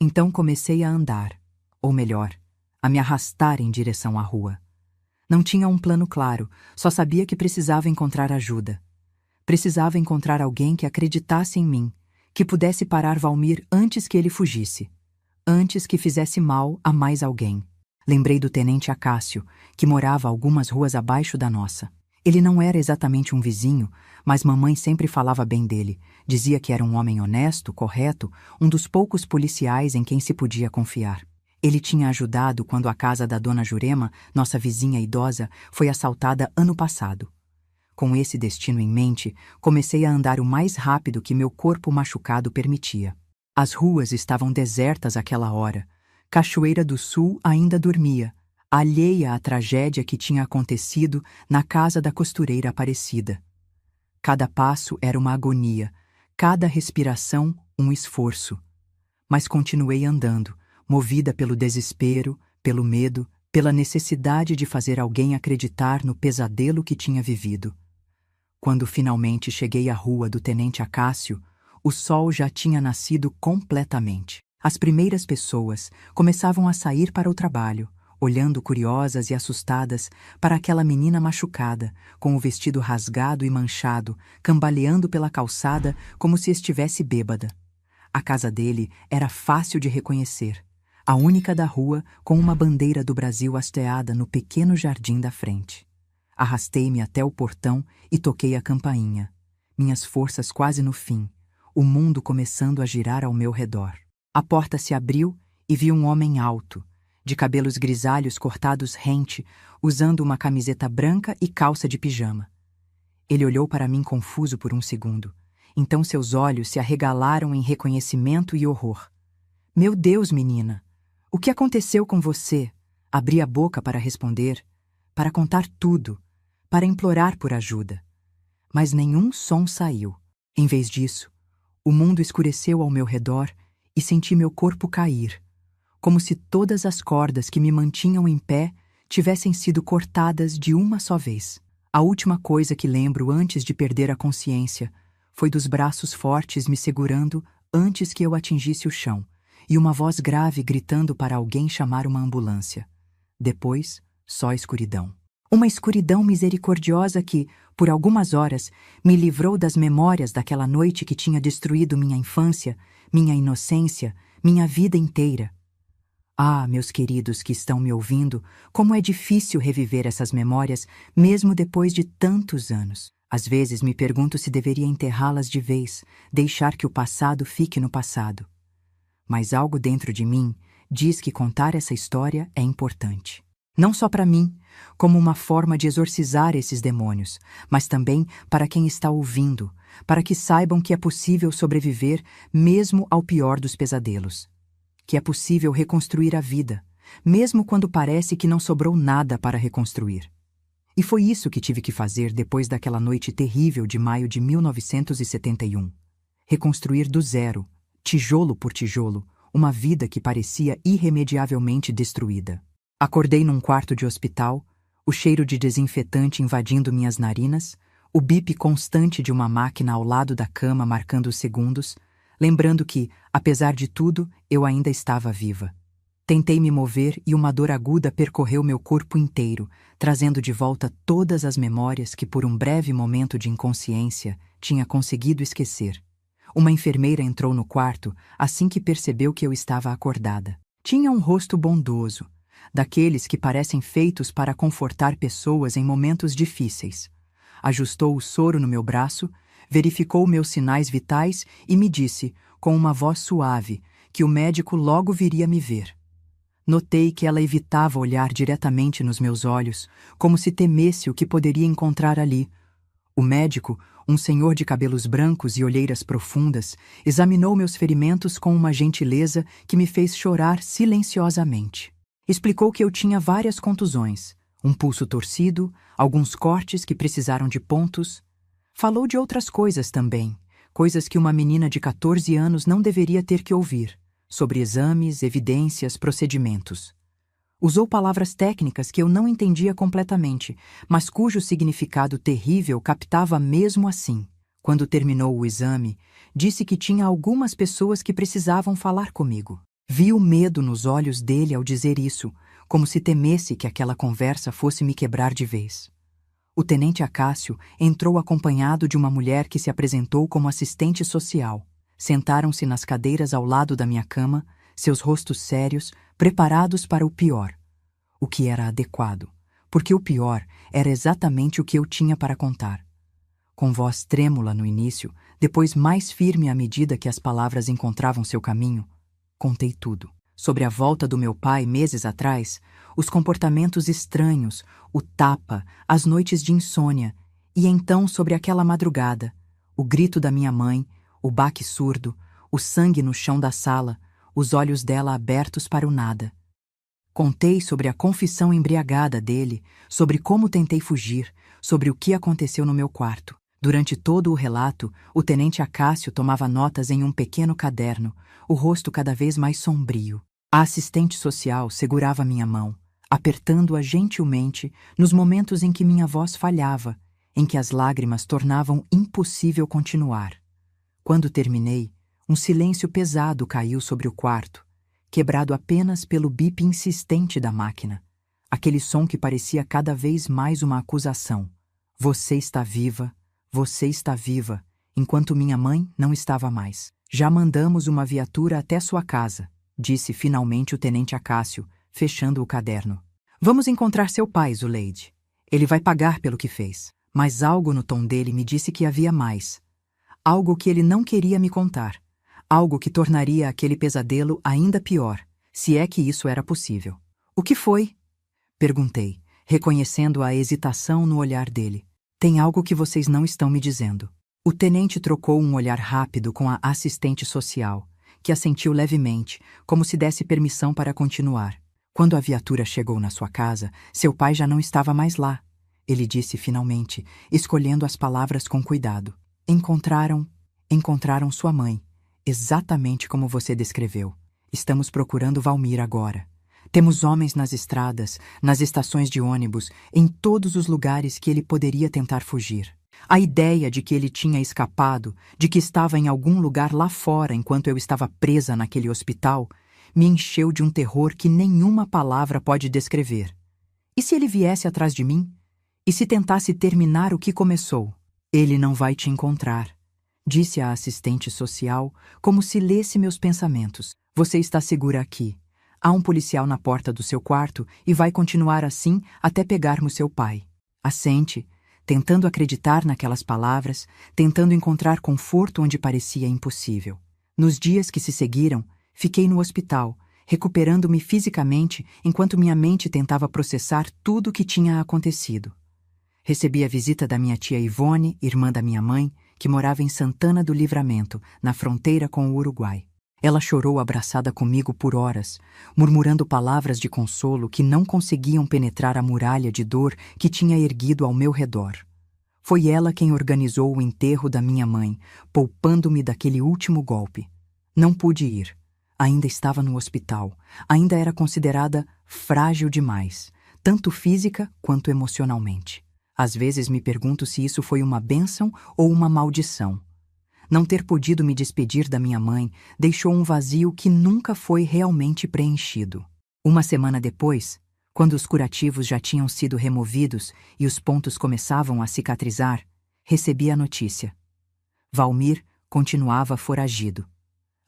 Speaker 1: Então comecei a andar, ou melhor, a me arrastar em direção à rua. Não tinha um plano claro, só sabia que precisava encontrar ajuda. Precisava encontrar alguém que acreditasse em mim, que pudesse parar Valmir antes que ele fugisse, antes que fizesse mal a mais alguém. Lembrei do tenente Acácio, que morava algumas ruas abaixo da nossa. Ele não era exatamente um vizinho, mas mamãe sempre falava bem dele. Dizia que era um homem honesto, correto, um dos poucos policiais em quem se podia confiar. Ele tinha ajudado quando a casa da dona Jurema, nossa vizinha idosa, foi assaltada ano passado. Com esse destino em mente, comecei a andar o mais rápido que meu corpo machucado permitia. As ruas estavam desertas àquela hora. Cachoeira do Sul ainda dormia, alheia à tragédia que tinha acontecido na casa da costureira Aparecida. Cada passo era uma agonia, cada respiração um esforço. Mas continuei andando, movida pelo desespero, pelo medo, pela necessidade de fazer alguém acreditar no pesadelo que tinha vivido. Quando finalmente cheguei à rua do Tenente Acácio, o sol já tinha nascido completamente. As primeiras pessoas começavam a sair para o trabalho, olhando curiosas e assustadas para aquela menina machucada, com o vestido rasgado e manchado, cambaleando pela calçada como se estivesse bêbada. A casa dele era fácil de reconhecer, a única da rua com uma bandeira do Brasil hasteada no pequeno jardim da frente. Arrastei-me até o portão e toquei a campainha. Minhas forças quase no fim, o mundo começando a girar ao meu redor. A porta se abriu e vi um homem alto, de cabelos grisalhos cortados rente, usando uma camiseta branca e calça de pijama. Ele olhou para mim confuso por um segundo. Então seus olhos se arregalaram em reconhecimento e horror. Meu Deus, menina! O que aconteceu com você? Abri a boca para responder, para contar tudo, para implorar por ajuda. Mas nenhum som saiu. Em vez disso, o mundo escureceu ao meu redor e senti meu corpo cair, como se todas as cordas que me mantinham em pé tivessem sido cortadas de uma só vez. A última coisa que lembro antes de perder a consciência foi dos braços fortes me segurando antes que eu atingisse o chão, e uma voz grave gritando para alguém chamar uma ambulância. Depois, só escuridão. Uma escuridão misericordiosa que, por algumas horas, me livrou das memórias daquela noite que tinha destruído minha infância, minha inocência, minha vida inteira. Ah, meus queridos que estão me ouvindo, como é difícil reviver essas memórias, mesmo depois de tantos anos. Às vezes me pergunto se deveria enterrá-las de vez, deixar que o passado fique no passado. Mas algo dentro de mim diz que contar essa história é importante. Não só para mim, como uma forma de exorcizar esses demônios, mas também para quem está ouvindo, para que saibam que é possível sobreviver mesmo ao pior dos pesadelos. Que é possível reconstruir a vida, mesmo quando parece que não sobrou nada para reconstruir. E foi isso que tive que fazer depois daquela noite terrível de maio de 1971. Reconstruir do zero, tijolo por tijolo, uma vida que parecia irremediavelmente destruída. Acordei num quarto de hospital, o cheiro de desinfetante invadindo minhas narinas, o bip constante de uma máquina ao lado da cama marcando os segundos, lembrando que, apesar de tudo, eu ainda estava viva. Tentei me mover e uma dor aguda percorreu meu corpo inteiro, trazendo de volta todas as memórias que por um breve momento de inconsciência tinha conseguido esquecer. Uma enfermeira entrou no quarto assim que percebeu que eu estava acordada. Tinha um rosto bondoso, daqueles que parecem feitos para confortar pessoas em momentos difíceis. Ajustou o soro no meu braço, verificou meus sinais vitais e me disse, com uma voz suave, que o médico logo viria me ver. Notei que ela evitava olhar diretamente nos meus olhos, como se temesse o que poderia encontrar ali. O médico, um senhor de cabelos brancos e olheiras profundas, examinou meus ferimentos com uma gentileza que me fez chorar silenciosamente. Explicou que eu tinha várias contusões, um pulso torcido, alguns cortes que precisaram de pontos. Falou de outras coisas também, coisas que uma menina de 14 anos não deveria ter que ouvir, sobre exames, evidências, procedimentos. Usou palavras técnicas que eu não entendia completamente, mas cujo significado terrível captava mesmo assim. Quando terminou o exame, disse que tinha algumas pessoas que precisavam falar comigo. Vi o medo nos olhos dele ao dizer isso, como se temesse que aquela conversa fosse me quebrar de vez. O tenente Acácio entrou acompanhado de uma mulher que se apresentou como assistente social. Sentaram-se nas cadeiras ao lado da minha cama, seus rostos sérios, preparados para o pior. O que era adequado, porque o pior era exatamente o que eu tinha para contar. Com voz trêmula no início, depois mais firme à medida que as palavras encontravam seu caminho, contei tudo. Sobre a volta do meu pai meses atrás, os comportamentos estranhos, o tapa, as noites de insônia, e então sobre aquela madrugada, o grito da minha mãe, o baque surdo, o sangue no chão da sala, os olhos dela abertos para o nada. Contei sobre a confissão embriagada dele, sobre como tentei fugir, sobre o que aconteceu no meu quarto. Durante todo o relato, o tenente Acácio tomava notas em um pequeno caderno, o rosto cada vez mais sombrio. A assistente social segurava minha mão, apertando-a gentilmente nos momentos em que minha voz falhava, em que as lágrimas tornavam impossível continuar. Quando terminei, um silêncio pesado caiu sobre o quarto, quebrado apenas pelo bip insistente da máquina, Aquele som que parecia cada vez mais uma acusação. Você está viva, enquanto minha mãe não estava mais. Já mandamos uma viatura até sua casa, disse finalmente o tenente Acácio, fechando o caderno. Vamos encontrar seu pai, Zuleide. Ele vai pagar pelo que fez. Mas algo no tom dele me disse que havia mais. Algo que ele não queria me contar. Algo que tornaria aquele pesadelo ainda pior, se é que isso era possível. O que foi? Perguntei, reconhecendo a hesitação no olhar dele. Tem algo que vocês não estão me dizendo. O tenente trocou um olhar rápido com a assistente social, que assentiu levemente, como se desse permissão para continuar. Quando a viatura chegou na sua casa, seu pai já não estava mais lá. Ele disse finalmente, escolhendo as palavras com cuidado. Encontraram sua mãe, exatamente como você descreveu. Estamos procurando Valmir agora. Temos homens nas estradas, nas estações de ônibus, em todos os lugares que ele poderia tentar fugir. A ideia de que ele tinha escapado, de que estava em algum lugar lá fora enquanto eu estava presa naquele hospital, me encheu de um terror que nenhuma palavra pode descrever. E se ele viesse atrás de mim? E se tentasse terminar o que começou? Ele não vai te encontrar, disse a assistente social, como se lesse meus pensamentos. Você está segura aqui. Há um policial na porta do seu quarto e vai continuar assim até pegarmos seu pai. Assente, tentando acreditar naquelas palavras, tentando encontrar conforto onde parecia impossível. Nos dias que se seguiram, fiquei no hospital, recuperando-me fisicamente enquanto minha mente tentava processar tudo o que tinha acontecido. Recebi a visita da minha tia Ivone, irmã da minha mãe, que morava em Santana do Livramento, na fronteira com o Uruguai. Ela chorou abraçada comigo por horas, murmurando palavras de consolo que não conseguiam penetrar a muralha de dor que tinha erguido ao meu redor. Foi ela quem organizou o enterro da minha mãe, poupando-me daquele último golpe. Não pude ir. Ainda estava no hospital. Ainda era considerada frágil demais, tanto física quanto emocionalmente. Às vezes me pergunto se isso foi uma bênção ou uma maldição. Não ter podido me despedir da minha mãe deixou um vazio que nunca foi realmente preenchido. Uma semana depois, quando os curativos já tinham sido removidos e os pontos começavam a cicatrizar, recebi a notícia. Valmir continuava foragido.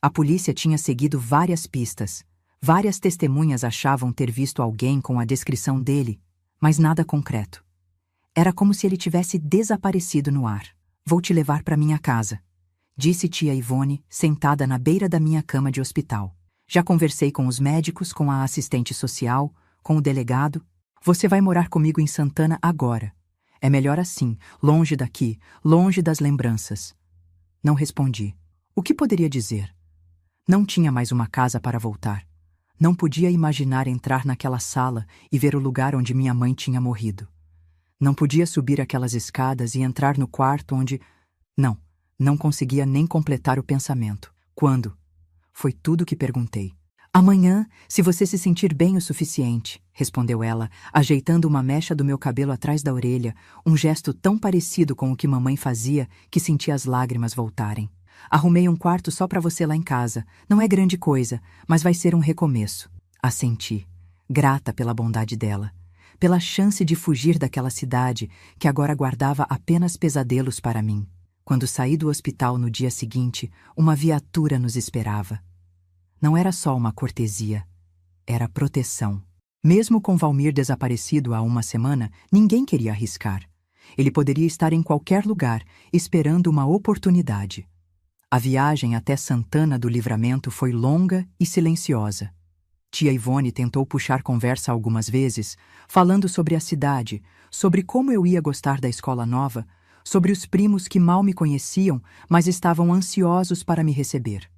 Speaker 1: A polícia tinha seguido várias pistas. Várias testemunhas achavam ter visto alguém com a descrição dele, mas nada concreto. Era como se ele tivesse desaparecido no ar. Vou te levar para minha casa, disse tia Ivone, sentada na beira da minha cama de hospital. Já conversei com os médicos, com a assistente social, com o delegado. Você vai morar comigo em Santana agora. É melhor assim, longe daqui, longe das lembranças. Não respondi. O que poderia dizer? Não tinha mais uma casa para voltar. Não podia imaginar entrar naquela sala e ver o lugar onde minha mãe tinha morrido. Não podia subir aquelas escadas e entrar no quarto onde... Não conseguia nem completar o pensamento. Quando? Foi tudo o que perguntei. Amanhã, se você se sentir bem o suficiente, respondeu ela, ajeitando uma mecha do meu cabelo atrás da orelha, um gesto tão parecido com o que mamãe fazia que senti as lágrimas voltarem. Arrumei um quarto só para você lá em casa. Não é grande coisa, mas vai ser um recomeço. Assenti, grata pela bondade dela, pela chance de fugir daquela cidade que agora guardava apenas pesadelos para mim. Quando saí do hospital no dia seguinte, uma viatura nos esperava. Não era só uma cortesia, era proteção. Mesmo com Valmir desaparecido há uma semana, ninguém queria arriscar. Ele poderia estar em qualquer lugar, esperando uma oportunidade. A viagem até Santana do Livramento foi longa e silenciosa. Tia Ivone tentou puxar conversa algumas vezes, falando sobre a cidade, sobre como eu ia gostar da escola nova, sobre os primos que mal me conheciam, mas estavam ansiosos para me receber.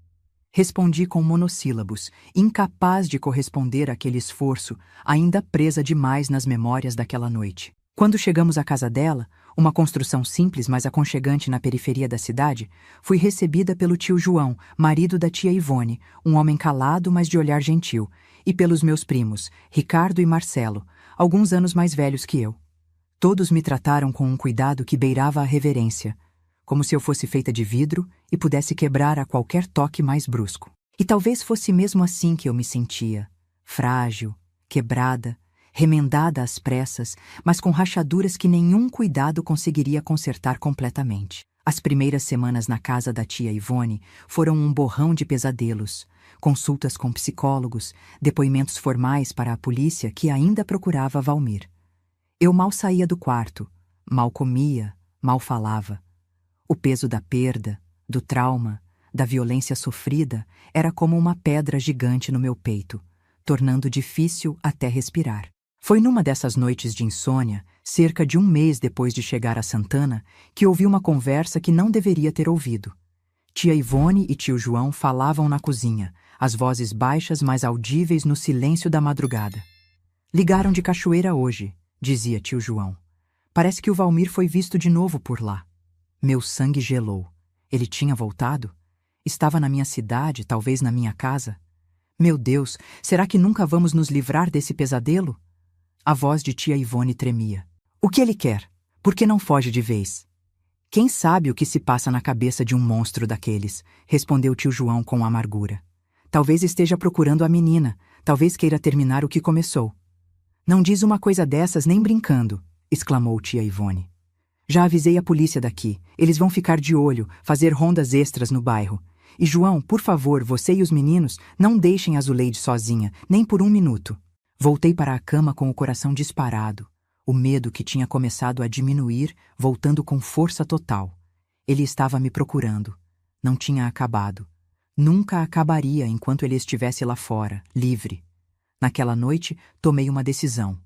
Speaker 1: Respondi com monossílabos, incapaz de corresponder àquele esforço, ainda presa demais nas memórias daquela noite. Quando chegamos à casa dela, uma construção simples mas aconchegante na periferia da cidade, fui recebida pelo tio João, marido da tia Ivone, um homem calado mas de olhar gentil, e pelos meus primos, Ricardo e Marcelo, alguns anos mais velhos que eu. Todos me trataram com um cuidado que beirava a reverência, como se eu fosse feita de vidro e pudesse quebrar a qualquer toque mais brusco. E talvez fosse mesmo assim que eu me sentia, frágil, quebrada, remendada às pressas, mas com rachaduras que nenhum cuidado conseguiria consertar completamente. As primeiras semanas na casa da tia Ivone foram um borrão de pesadelos, consultas com psicólogos, depoimentos formais para a polícia que ainda procurava Valmir. Eu mal saía do quarto, mal comia, mal falava. O peso da perda, do trauma, da violência sofrida era como uma pedra gigante no meu peito, tornando difícil até respirar. Foi numa dessas noites de insônia, cerca de um mês depois de chegar a Santana, que ouvi uma conversa que não deveria ter ouvido. Tia Ivone e tio João falavam na cozinha, as vozes baixas mas audíveis no silêncio da madrugada. Ligaram de Cachoeira hoje, dizia tio João. Parece que o Valmir foi visto de novo por lá. Meu sangue gelou. Ele tinha voltado? Estava na minha cidade, talvez na minha casa? Meu Deus, será que nunca vamos nos livrar desse pesadelo? A voz de tia Ivone tremia. O que ele quer? Por que não foge de vez? Quem sabe o que se passa na cabeça de um monstro daqueles? Respondeu tio João com amargura. Talvez esteja procurando a menina, talvez queira terminar o que começou. Não diz uma coisa dessas nem brincando, exclamou tia Ivone. Já avisei a polícia daqui, eles vão ficar de olho, fazer rondas extras no bairro. E João, por favor, você e os meninos, não deixem a Zuleide sozinha, nem por um minuto. Voltei para a cama com o coração disparado, o medo que tinha começado a diminuir, voltando com força total. Ele estava me procurando. Não tinha acabado. Nunca acabaria enquanto ele estivesse lá fora, livre. Naquela noite, tomei uma decisão.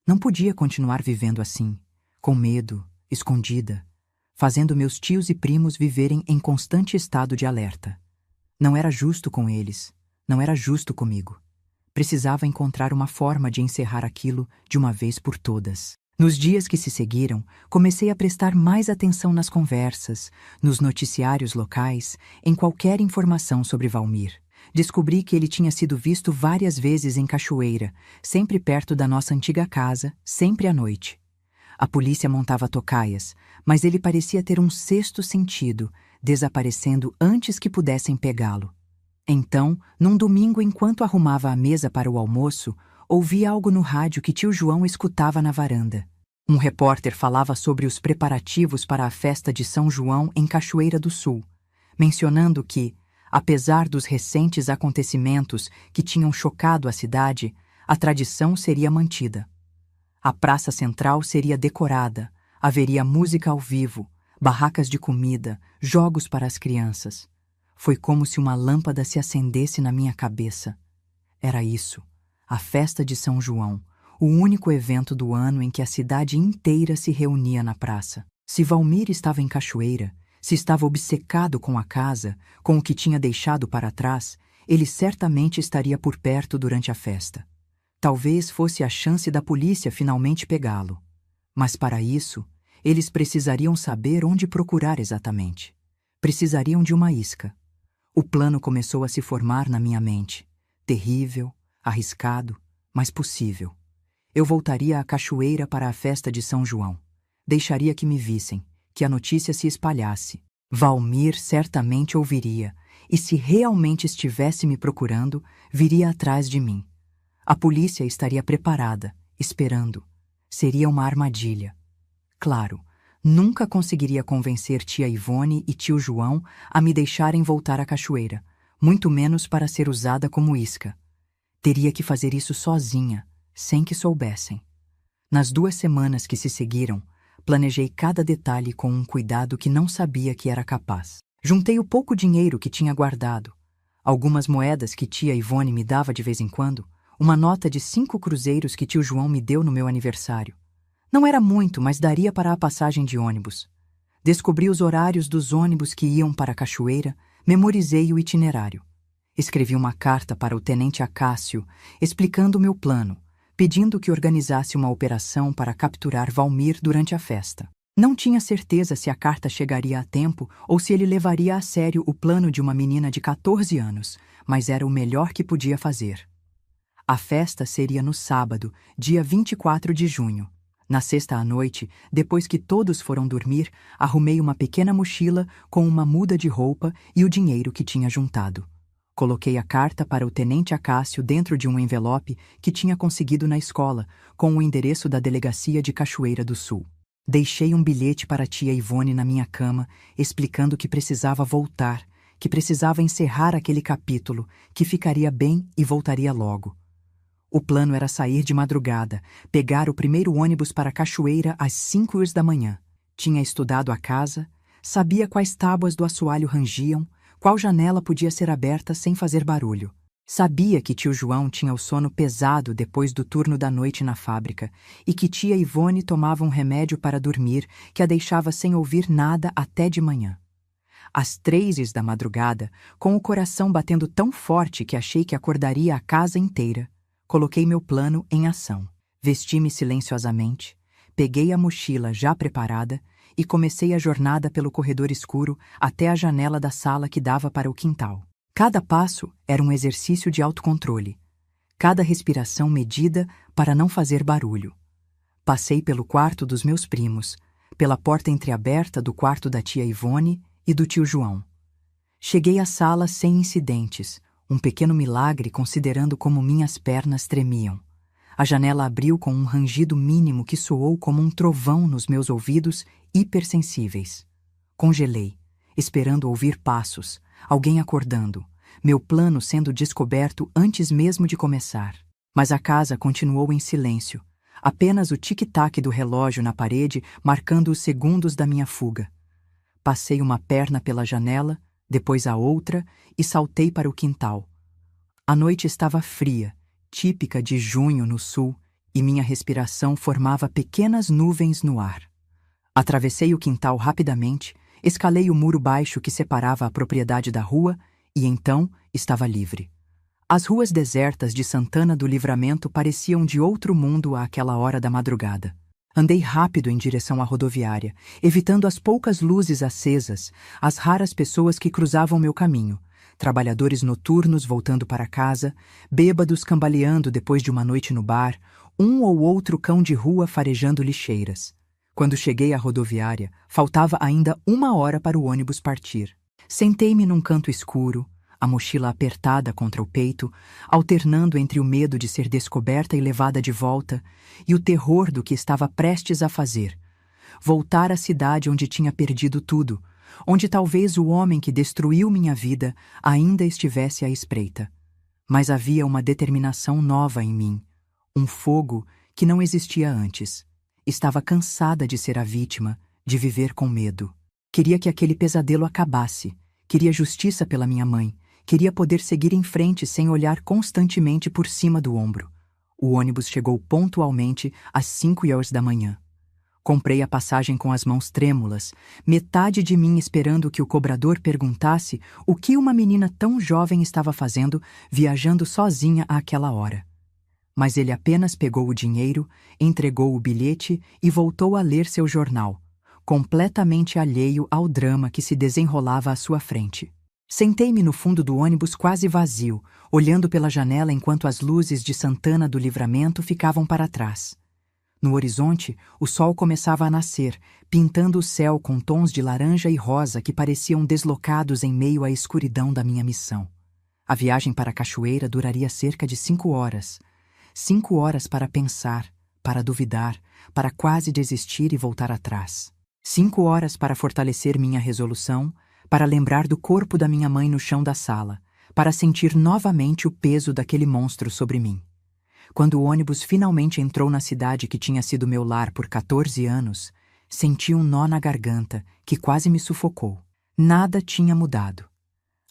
Speaker 1: Não podia continuar vivendo assim, com medo, escondida, fazendo meus tios e primos viverem em constante estado de alerta. Não era justo com eles, não era justo comigo. Precisava encontrar uma forma de encerrar aquilo de uma vez por todas. Nos dias que se seguiram, comecei a prestar mais atenção nas conversas, nos noticiários locais, em qualquer informação sobre Valmir. Descobri que ele tinha sido visto várias vezes em Cachoeira, sempre perto da nossa antiga casa, sempre à noite. A polícia montava tocaias, mas ele parecia ter um sexto sentido, desaparecendo antes que pudessem pegá-lo. Então, num domingo enquanto arrumava a mesa para o almoço, ouvi algo no rádio que tio João escutava na varanda. Um repórter falava sobre os preparativos para a festa de São João em Cachoeira do Sul, mencionando que, apesar dos recentes acontecimentos que tinham chocado a cidade, a tradição seria mantida. A praça central seria decorada, haveria música ao vivo, barracas de comida, jogos para as crianças. Foi como se uma lâmpada se acendesse na minha cabeça. Era isso, a festa de São João, o único evento do ano em que a cidade inteira se reunia na praça. Se Valmir estava em Cachoeira, se estava obcecado com a casa, com o que tinha deixado para trás, ele certamente estaria por perto durante a festa. Talvez fosse a chance da polícia finalmente pegá-lo. Mas para isso, eles precisariam saber onde procurar exatamente. Precisariam de uma isca. O plano começou a se formar na minha mente. Terrível, arriscado, mas possível. Eu voltaria à Cachoeira para a festa de São João. Deixaria que me vissem, que a notícia se espalhasse. Valmir certamente ouviria, e se realmente estivesse me procurando, viria atrás de mim. A polícia estaria preparada, esperando. Seria uma armadilha. Claro, nunca conseguiria convencer tia Ivone e tio João a me deixarem voltar à Cachoeira, muito menos para ser usada como isca. Teria que fazer isso sozinha, sem que soubessem. Nas 2 semanas que se seguiram, planejei cada detalhe com um cuidado que não sabia que era capaz. Juntei o pouco dinheiro que tinha guardado, algumas moedas que tia Ivone me dava de vez em quando, uma nota de 5 cruzeiros que tio João me deu no meu aniversário. Não era muito, mas daria para a passagem de ônibus. Descobri os horários dos ônibus que iam para a Cachoeira, memorizei o itinerário. Escrevi uma carta para o tenente Acácio, explicando o meu plano, pedindo que organizasse uma operação para capturar Valmir durante a festa. Não tinha certeza se a carta chegaria a tempo ou se ele levaria a sério o plano de uma menina de 14 anos, mas era o melhor que podia fazer. A festa seria no sábado, dia 24 de junho. Na sexta à noite, depois que todos foram dormir, arrumei uma pequena mochila com uma muda de roupa e o dinheiro que tinha juntado. Coloquei a carta para o tenente Acácio dentro de um envelope que tinha conseguido na escola, com o endereço da delegacia de Cachoeira do Sul. Deixei um bilhete para a tia Ivone na minha cama, explicando que precisava voltar, que precisava encerrar aquele capítulo, que ficaria bem e voltaria logo. O plano era sair de madrugada, pegar o primeiro ônibus para Cachoeira às 5 da manhã. Tinha estudado a casa, sabia quais tábuas do assoalho rangiam, qual janela podia ser aberta sem fazer barulho. Sabia que tio João tinha o sono pesado depois do turno da noite na fábrica e que tia Ivone tomava um remédio para dormir que a deixava sem ouvir nada até de manhã. Às 3 da madrugada, com o coração batendo tão forte que achei que acordaria a casa inteira, coloquei meu plano em ação. Vesti-me silenciosamente, peguei a mochila já preparada e comecei a jornada pelo corredor escuro até a janela da sala que dava para o quintal. Cada passo era um exercício de autocontrole, cada respiração medida para não fazer barulho. Passei pelo quarto dos meus primos, pela porta entreaberta do quarto da tia Ivone e do tio João. Cheguei à sala sem incidentes, um pequeno milagre considerando como minhas pernas tremiam. A janela abriu com um rangido mínimo que soou como um trovão nos meus ouvidos hipersensíveis. Congelei, esperando ouvir passos, alguém acordando, meu plano sendo descoberto antes mesmo de começar. Mas a casa continuou em silêncio, apenas o tic-tac do relógio na parede marcando os segundos da minha fuga. Passei uma perna pela janela, depois a outra e saltei para o quintal. A noite estava fria, típica de junho no sul, e minha respiração formava pequenas nuvens no ar. Atravessei o quintal rapidamente, escalei o muro baixo que separava a propriedade da rua e então estava livre. As ruas desertas de Santana do Livramento pareciam de outro mundo àquela hora da madrugada. Andei rápido em direção à rodoviária, evitando as poucas luzes acesas, as raras pessoas que cruzavam meu caminho, trabalhadores noturnos voltando para casa, bêbados cambaleando depois de uma noite no bar, um ou outro cão de rua farejando lixeiras. Quando cheguei à rodoviária, faltava ainda 1 hora para o ônibus partir. Sentei-me num canto escuro, a mochila apertada contra o peito, alternando entre o medo de ser descoberta e levada de volta e o terror do que estava prestes a fazer. Voltar à cidade onde tinha perdido tudo, onde talvez o homem que destruiu minha vida ainda estivesse à espreita. Mas havia uma determinação nova em mim, um fogo que não existia antes. Estava cansada de ser a vítima, de viver com medo. Queria que aquele pesadelo acabasse, queria justiça pela minha mãe, queria poder seguir em frente sem olhar constantemente por cima do ombro. O ônibus chegou pontualmente às 5 da manhã. Comprei a passagem com as mãos trêmulas, metade de mim esperando que o cobrador perguntasse o que uma menina tão jovem estava fazendo, viajando sozinha àquela hora. Mas ele apenas pegou o dinheiro, entregou o bilhete e voltou a ler seu jornal, completamente alheio ao drama que se desenrolava à sua frente. Sentei-me no fundo do ônibus quase vazio, olhando pela janela enquanto as luzes de Santana do Livramento ficavam para trás. No horizonte, o sol começava a nascer, pintando o céu com tons de laranja e rosa que pareciam deslocados em meio à escuridão da minha missão. A viagem para a Cachoeira duraria cerca de 5 horas. 5 horas para pensar, para duvidar, para quase desistir e voltar atrás. 5 horas para fortalecer minha resolução, para lembrar do corpo da minha mãe no chão da sala, para sentir novamente o peso daquele monstro sobre mim. Quando o ônibus finalmente entrou na cidade que tinha sido meu lar por 14 anos, senti um nó na garganta que quase me sufocou. Nada tinha mudado.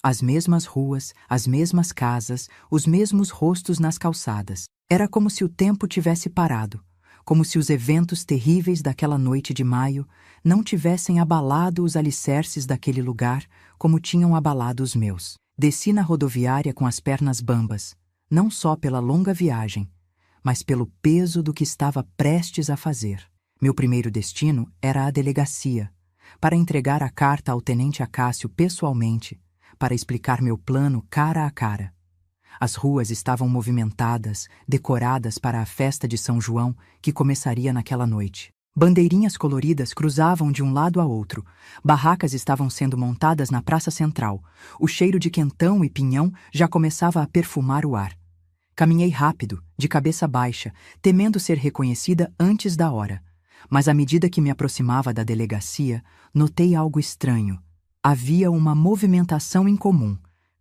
Speaker 1: As mesmas ruas, as mesmas casas, os mesmos rostos nas calçadas. Era como se o tempo tivesse parado, como se os eventos terríveis daquela noite de maio não tivessem abalado os alicerces daquele lugar como tinham abalado os meus. Desci na rodoviária com as pernas bambas, não só pela longa viagem, mas pelo peso do que estava prestes a fazer. Meu primeiro destino era a delegacia, para entregar a carta ao tenente Acácio pessoalmente, para explicar meu plano cara a cara. As ruas estavam movimentadas, decoradas para a festa de São João que começaria naquela noite. Bandeirinhas coloridas cruzavam de um lado a outro. Barracas estavam sendo montadas na praça central. O cheiro de quentão e pinhão já começava a perfumar o ar. Caminhei rápido, de cabeça baixa, temendo ser reconhecida antes da hora. Mas à medida que me aproximava da delegacia, notei algo estranho. Havia uma movimentação incomum.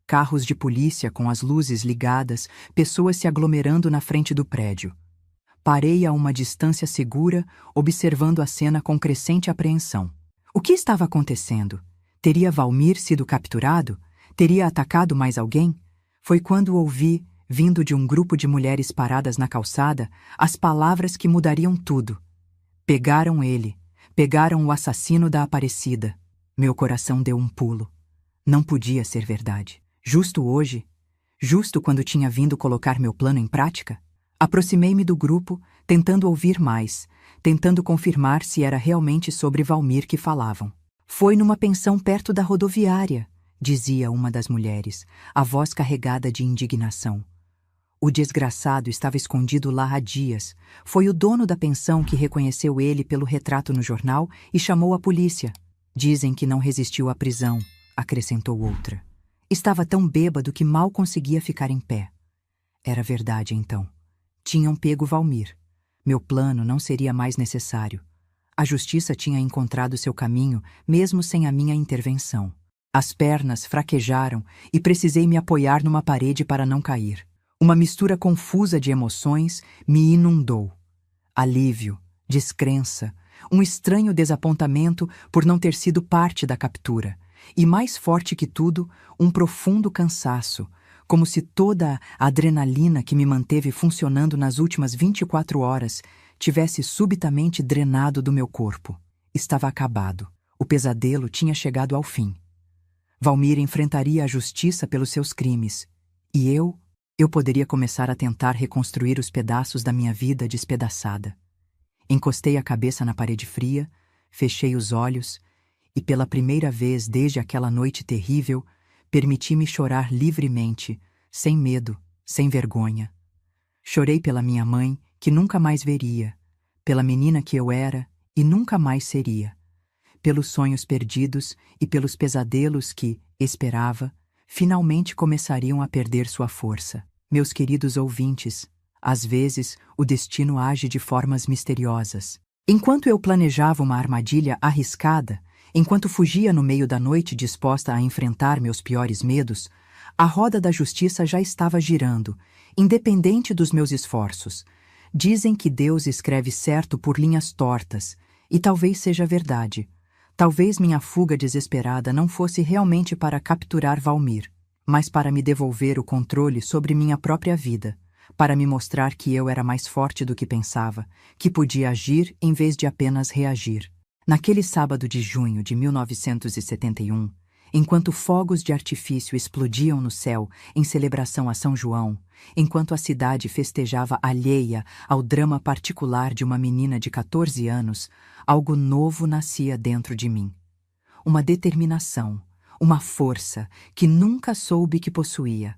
Speaker 1: Carros de polícia com as luzes ligadas, pessoas se aglomerando na frente do prédio. Parei a uma distância segura, observando a cena com crescente apreensão. O que estava acontecendo? Teria Valmir sido capturado? Teria atacado mais alguém? Foi quando ouvi, vindo de um grupo de mulheres paradas na calçada, as palavras que mudariam tudo. Pegaram ele. Pegaram o assassino da Aparecida. Meu coração deu um pulo. Não podia ser verdade. Justo hoje? Justo quando tinha vindo colocar meu plano em prática? Aproximei-me do grupo, tentando ouvir mais, tentando confirmar se era realmente sobre Valmir que falavam. Foi numa pensão perto da rodoviária, dizia uma das mulheres, a voz carregada de indignação. O desgraçado estava escondido lá há dias. Foi o dono da pensão que reconheceu ele pelo retrato no jornal e chamou a polícia. Dizem que não resistiu à prisão, acrescentou outra. Estava tão bêbado que mal conseguia ficar em pé. Era verdade, então. Tinham pego Valmir. Meu plano não seria mais necessário. A justiça tinha encontrado seu caminho, mesmo sem a minha intervenção. As pernas fraquejaram e precisei me apoiar numa parede para não cair. Uma mistura confusa de emoções me inundou. Alívio, descrença, um estranho desapontamento por não ter sido parte da captura. E mais forte que tudo, um profundo cansaço, como se toda a adrenalina que me manteve funcionando nas últimas 24 horas tivesse subitamente drenado do meu corpo. Estava acabado. O pesadelo tinha chegado ao fim. Valmir enfrentaria a justiça pelos seus crimes. E eu poderia começar a tentar reconstruir os pedaços da minha vida despedaçada. Encostei a cabeça na parede fria, fechei os olhos e, pela primeira vez desde aquela noite terrível, permiti-me chorar livremente, sem medo, sem vergonha. Chorei pela minha mãe, que nunca mais veria, pela menina que eu era e nunca mais seria, pelos sonhos perdidos e pelos pesadelos que, esperava, finalmente começariam a perder sua força. Meus queridos ouvintes, às vezes o destino age de formas misteriosas. Enquanto eu planejava uma armadilha arriscada, enquanto fugia no meio da noite disposta a enfrentar meus piores medos, a roda da justiça já estava girando, independente dos meus esforços. Dizem que Deus escreve certo por linhas tortas, e talvez seja verdade. Talvez minha fuga desesperada não fosse realmente para capturar Valmir, mas para me devolver o controle sobre minha própria vida, para me mostrar que eu era mais forte do que pensava, que podia agir em vez de apenas reagir. Naquele sábado de junho de 1971, enquanto fogos de artifício explodiam no céu em celebração a São João, enquanto a cidade festejava alheia ao drama particular de uma menina de 14 anos, algo novo nascia dentro de mim. Uma determinação, uma força que nunca soube que possuía.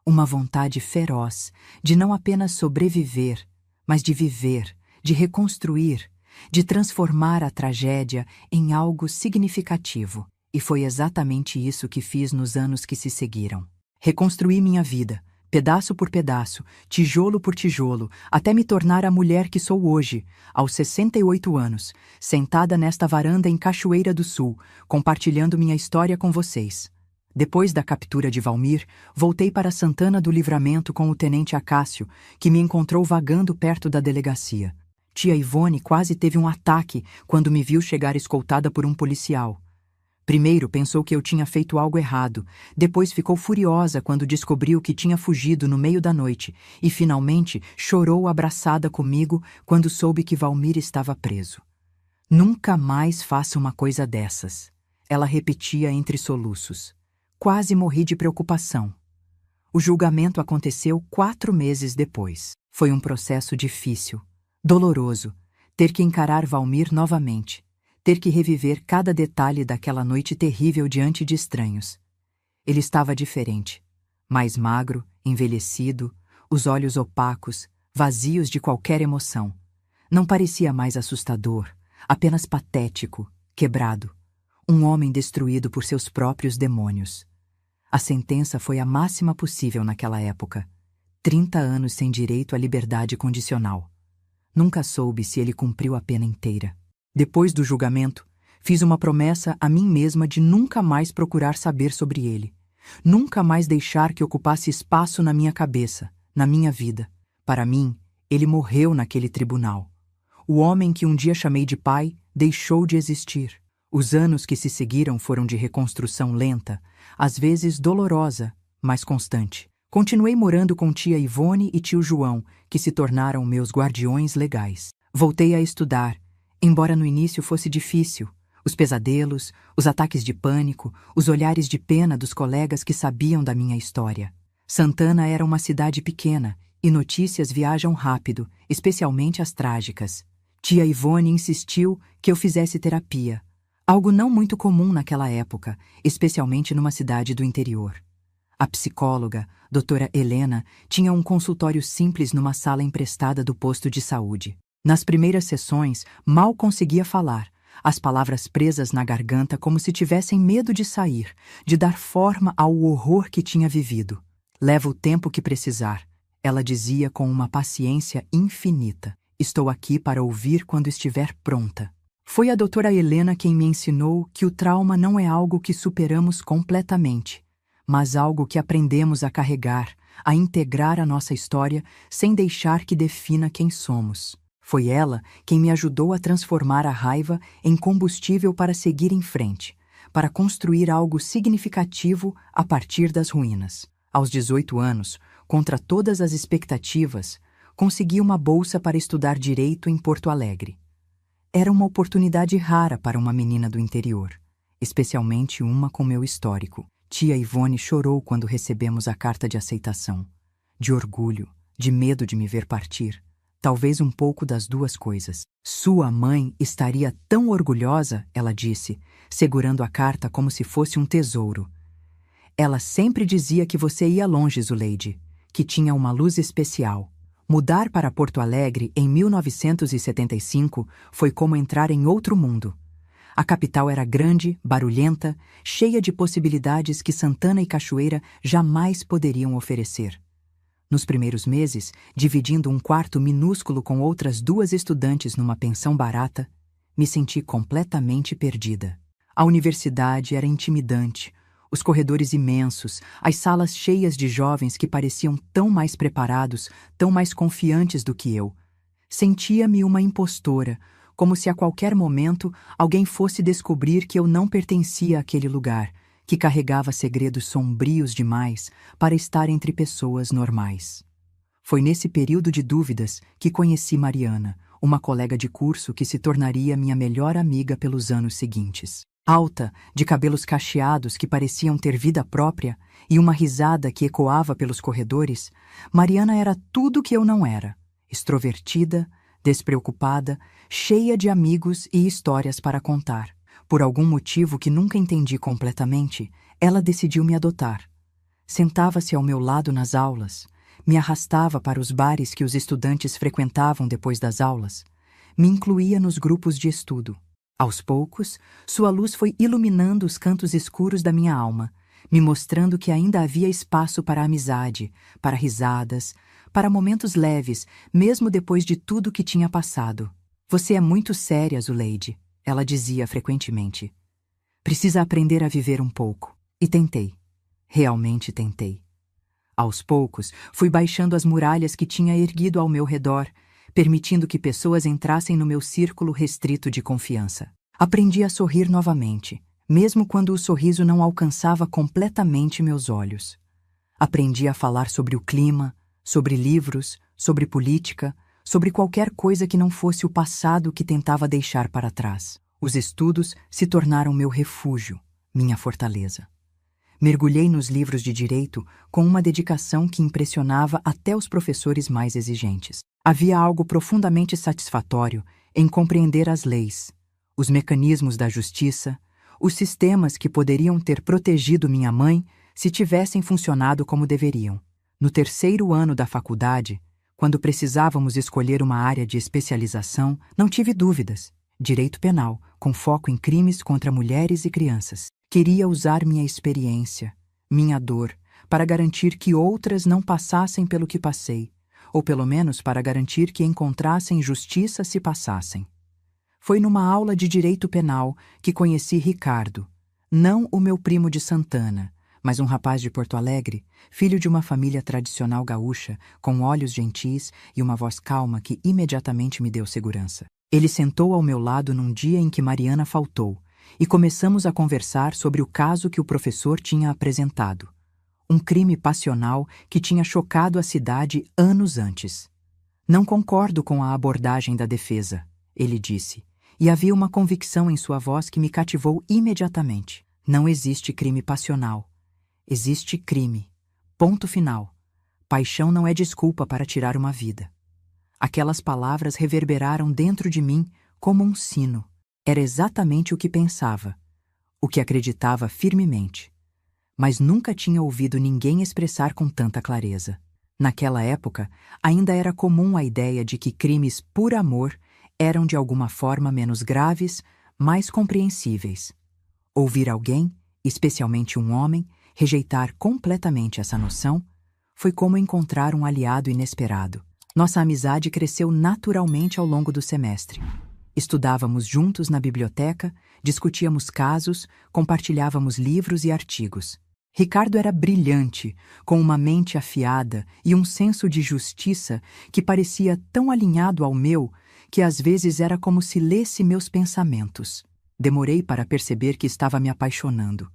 Speaker 1: Uma vontade feroz de não apenas sobreviver, mas de viver, de reconstruir, de transformar a tragédia em algo significativo. E foi exatamente isso que fiz nos anos que se seguiram. Reconstruí minha vida, pedaço por pedaço, tijolo por tijolo, até me tornar a mulher que sou hoje, aos 68 anos, sentada nesta varanda em Cachoeira do Sul, compartilhando minha história com vocês. Depois da captura de Valmir, voltei para Santana do Livramento com o tenente Acácio, que me encontrou vagando perto da delegacia. Tia Ivone quase teve um ataque quando me viu chegar escoltada por um policial. Primeiro pensou que eu tinha feito algo errado, depois ficou furiosa quando descobriu que tinha fugido no meio da noite e finalmente chorou abraçada comigo quando soube que Valmir estava preso. Nunca mais faça uma coisa dessas, ela repetia entre soluços. Quase morri de preocupação. O julgamento aconteceu 4 meses depois. Foi um processo difícil, doloroso, ter que encarar Valmir novamente, ter que reviver cada detalhe daquela noite terrível diante de estranhos. Ele estava diferente, mais magro, envelhecido, os olhos opacos, vazios de qualquer emoção. Não parecia mais assustador, apenas patético, quebrado. Um homem destruído por seus próprios demônios. A sentença foi a máxima possível naquela época. 30 anos sem direito à liberdade condicional. Nunca soube se ele cumpriu a pena inteira. Depois do julgamento, fiz uma promessa a mim mesma de nunca mais procurar saber sobre ele. Nunca mais deixar que ocupasse espaço na minha cabeça, na minha vida. Para mim, ele morreu naquele tribunal. O homem que um dia chamei de pai deixou de existir. Os anos que se seguiram foram de reconstrução lenta, às vezes dolorosa, mas constante. Continuei morando com tia Ivone e tio João, que se tornaram meus guardiões legais. Voltei a estudar, embora no início fosse difícil. Os pesadelos, os ataques de pânico, os olhares de pena dos colegas que sabiam da minha história. Santana era uma cidade pequena, e notícias viajam rápido, especialmente as trágicas. Tia Ivone insistiu que eu fizesse terapia, algo não muito comum naquela época, especialmente numa cidade do interior. A psicóloga, doutora Helena, tinha um consultório simples numa sala emprestada do posto de saúde. Nas primeiras sessões, mal conseguia falar, as palavras presas na garganta como se tivessem medo de sair, de dar forma ao horror que tinha vivido. Leva o tempo que precisar, ela dizia com uma paciência infinita. Estou aqui para ouvir quando estiver pronta. Foi a doutora Helena quem me ensinou que o trauma não é algo que superamos completamente, mas algo que aprendemos a carregar, a integrar a nossa história sem deixar que defina quem somos. Foi ela quem me ajudou a transformar a raiva em combustível para seguir em frente, para construir algo significativo a partir das ruínas. Aos 18 anos, contra todas as expectativas, consegui uma bolsa para estudar Direito em Porto Alegre. Era uma oportunidade rara para uma menina do interior, especialmente uma com meu histórico. Tia Ivone chorou quando recebemos a carta de aceitação. De orgulho, de medo de me ver partir. Talvez um pouco das duas coisas. Sua mãe estaria tão orgulhosa, ela disse, segurando a carta como se fosse um tesouro. Ela sempre dizia que você ia longe, Zuleide, que tinha uma luz especial. Mudar para Porto Alegre em 1975 foi como entrar em outro mundo. A capital era grande, barulhenta, cheia de possibilidades que Santana e Cachoeira jamais poderiam oferecer. Nos primeiros meses, dividindo um quarto minúsculo com outras 2 estudantes numa pensão barata, me senti completamente perdida. A universidade era intimidante, os corredores imensos, as salas cheias de jovens que pareciam tão mais preparados, tão mais confiantes do que eu. Sentia-me uma impostora, como se a qualquer momento alguém fosse descobrir que eu não pertencia àquele lugar, que carregava segredos sombrios demais para estar entre pessoas normais. Foi nesse período de dúvidas que conheci Mariana, uma colega de curso que se tornaria minha melhor amiga pelos anos seguintes. Alta, de cabelos cacheados que pareciam ter vida própria e uma risada que ecoava pelos corredores, Mariana era tudo que eu não era. Extrovertida, despreocupada, cheia de amigos e histórias para contar. Por algum motivo que nunca entendi completamente, ela decidiu me adotar. Sentava-se ao meu lado nas aulas, me arrastava para os bares que os estudantes frequentavam depois das aulas, me incluía nos grupos de estudo. Aos poucos, sua luz foi iluminando os cantos escuros da minha alma, me mostrando que ainda havia espaço para amizade, para risadas, para momentos leves, mesmo depois de tudo que tinha passado. Você é muito séria, Zuleide, ela dizia frequentemente. Precisa aprender a viver um pouco. E tentei. Realmente tentei. Aos poucos, fui baixando as muralhas que tinha erguido ao meu redor, permitindo que pessoas entrassem no meu círculo restrito de confiança. Aprendi a sorrir novamente, mesmo quando o sorriso não alcançava completamente meus olhos. Aprendi a falar sobre o clima, sobre livros, sobre política, sobre qualquer coisa que não fosse o passado que tentava deixar para trás. Os estudos se tornaram meu refúgio, minha fortaleza. Mergulhei nos livros de direito com uma dedicação que impressionava até os professores mais exigentes. Havia algo profundamente satisfatório em compreender as leis, os mecanismos da justiça, os sistemas que poderiam ter protegido minha mãe se tivessem funcionado como deveriam. No terceiro ano da faculdade, Quando precisávamos escolher uma área de especialização, não tive dúvidas. Direito penal, com foco em crimes contra mulheres e crianças. Queria usar minha experiência, minha dor, para garantir que outras não passassem pelo que passei, ou pelo menos para garantir que encontrassem justiça se passassem. Foi numa aula de direito penal que conheci Ricardo, não o meu primo de Santana, mas um rapaz de Porto Alegre, filho de uma família tradicional gaúcha, com olhos gentis e uma voz calma que imediatamente me deu segurança. Ele sentou ao meu lado num dia em que Mariana faltou, e começamos a conversar sobre o caso que o professor tinha apresentado. Um crime passional que tinha chocado a cidade anos antes. Não concordo com a abordagem da defesa, ele disse, e havia uma convicção em sua voz que me cativou imediatamente. Não existe crime passional. Existe crime. Ponto final. Paixão não é desculpa para tirar uma vida. Aquelas palavras reverberaram dentro de mim como um sino. Era exatamente o que pensava, o que acreditava firmemente. Mas nunca tinha ouvido ninguém expressar com tanta clareza. Naquela época, ainda era comum a ideia de que crimes por amor eram de alguma forma menos graves, mais compreensíveis. Ouvir alguém, especialmente um homem, rejeitar completamente essa noção foi como encontrar um aliado inesperado. Nossa amizade cresceu naturalmente ao longo do semestre. Estudávamos juntos na biblioteca, discutíamos casos, compartilhávamos livros e artigos. Ricardo era brilhante, com uma mente afiada e um senso de justiça que parecia tão alinhado ao meu que às vezes era como se lesse meus pensamentos. Demorei para perceber que estava me apaixonando.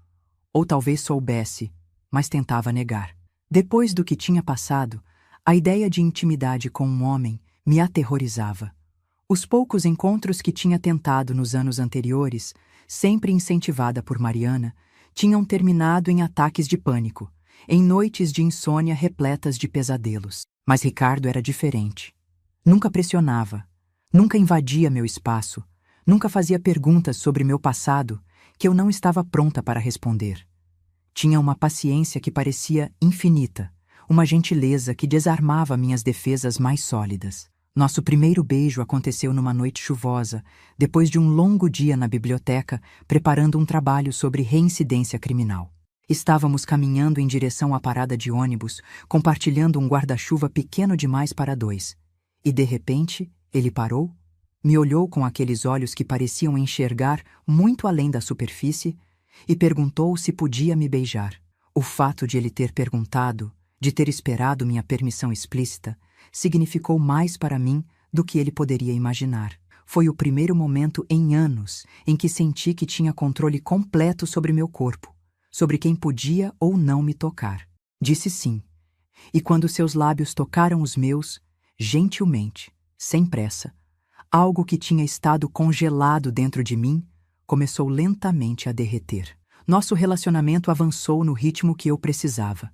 Speaker 1: Ou talvez soubesse, mas tentava negar. Depois do que tinha passado, a ideia de intimidade com um homem me aterrorizava. Os poucos encontros que tinha tentado nos anos anteriores, sempre incentivada por Mariana, tinham terminado em ataques de pânico, em noites de insônia repletas de pesadelos. Mas Ricardo era diferente. Nunca pressionava, nunca invadia meu espaço, nunca fazia perguntas sobre meu passado que eu não estava pronta para responder. Tinha uma paciência que parecia infinita, uma gentileza que desarmava minhas defesas mais sólidas. Nosso primeiro beijo aconteceu numa noite chuvosa, depois de um longo dia na biblioteca, preparando um trabalho sobre reincidência criminal. Estávamos caminhando em direção à parada de ônibus, compartilhando um guarda-chuva pequeno demais para dois. E, de repente, ele parou, me olhou com aqueles olhos que pareciam enxergar muito além da superfície e perguntou se podia me beijar. O fato de ele ter perguntado, de ter esperado minha permissão explícita, significou mais para mim do que ele poderia imaginar. Foi o primeiro momento em anos em que senti que tinha controle completo sobre meu corpo, sobre quem podia ou não me tocar. Disse sim, e quando seus lábios tocaram os meus, gentilmente, sem pressa, algo que tinha estado congelado dentro de mim começou lentamente a derreter. Nosso relacionamento avançou no ritmo que eu precisava.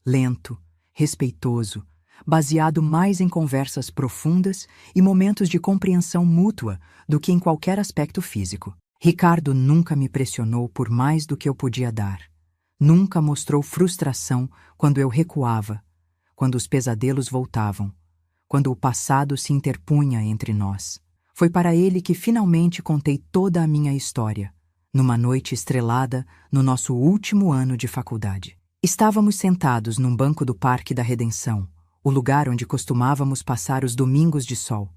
Speaker 1: Lento, respeitoso, baseado mais em conversas profundas e momentos de compreensão mútua do que em qualquer aspecto físico. Ricardo nunca me pressionou por mais do que eu podia dar. Nunca mostrou frustração quando eu recuava, quando os pesadelos voltavam, quando o passado se interpunha entre nós. Foi para ele que finalmente contei toda a minha história, numa noite estrelada no nosso último ano de faculdade. Estávamos sentados num banco do Parque da Redenção, o lugar onde costumávamos passar os domingos de sol.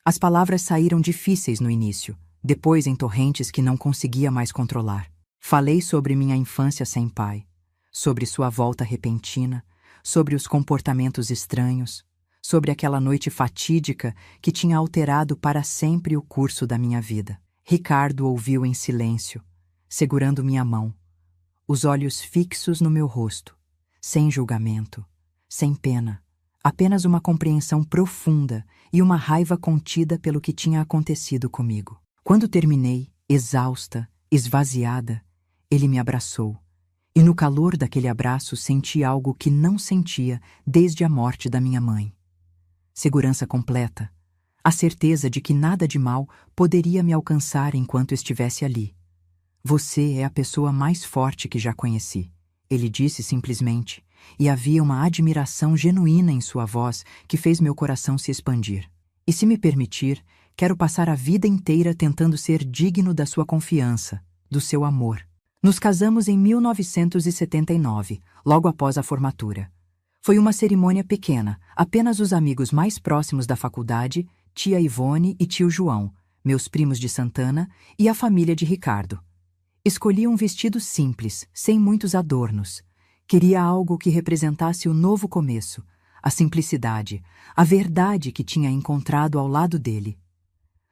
Speaker 1: As palavras saíram difíceis no início, depois em torrentes que não conseguia mais controlar. Falei sobre minha infância sem pai, sobre sua volta repentina, sobre os comportamentos estranhos, sobre aquela noite fatídica que tinha alterado para sempre o curso da minha vida. Ricardo ouviu em silêncio, segurando minha mão, os olhos fixos no meu rosto, sem julgamento, sem pena, apenas uma compreensão profunda e uma raiva contida pelo que tinha acontecido comigo. Quando terminei, exausta, esvaziada, ele me abraçou, e no calor daquele abraço senti algo que não sentia desde a morte da minha mãe. Segurança completa, a certeza de que nada de mal poderia me alcançar enquanto estivesse ali. Você é a pessoa mais forte que já conheci, ele disse simplesmente, e havia uma admiração genuína em sua voz que fez meu coração se expandir. E se me permitir, quero passar a vida inteira tentando ser digno da sua confiança, do seu amor. Nos casamos em 1979, logo após a formatura. Foi uma cerimônia pequena, apenas os amigos mais próximos da faculdade, tia Ivone e tio João, meus primos de Santana e a família de Ricardo. Escolhi um vestido simples, sem muitos adornos. Queria algo que representasse o novo começo, a simplicidade, a verdade que tinha encontrado ao lado dele.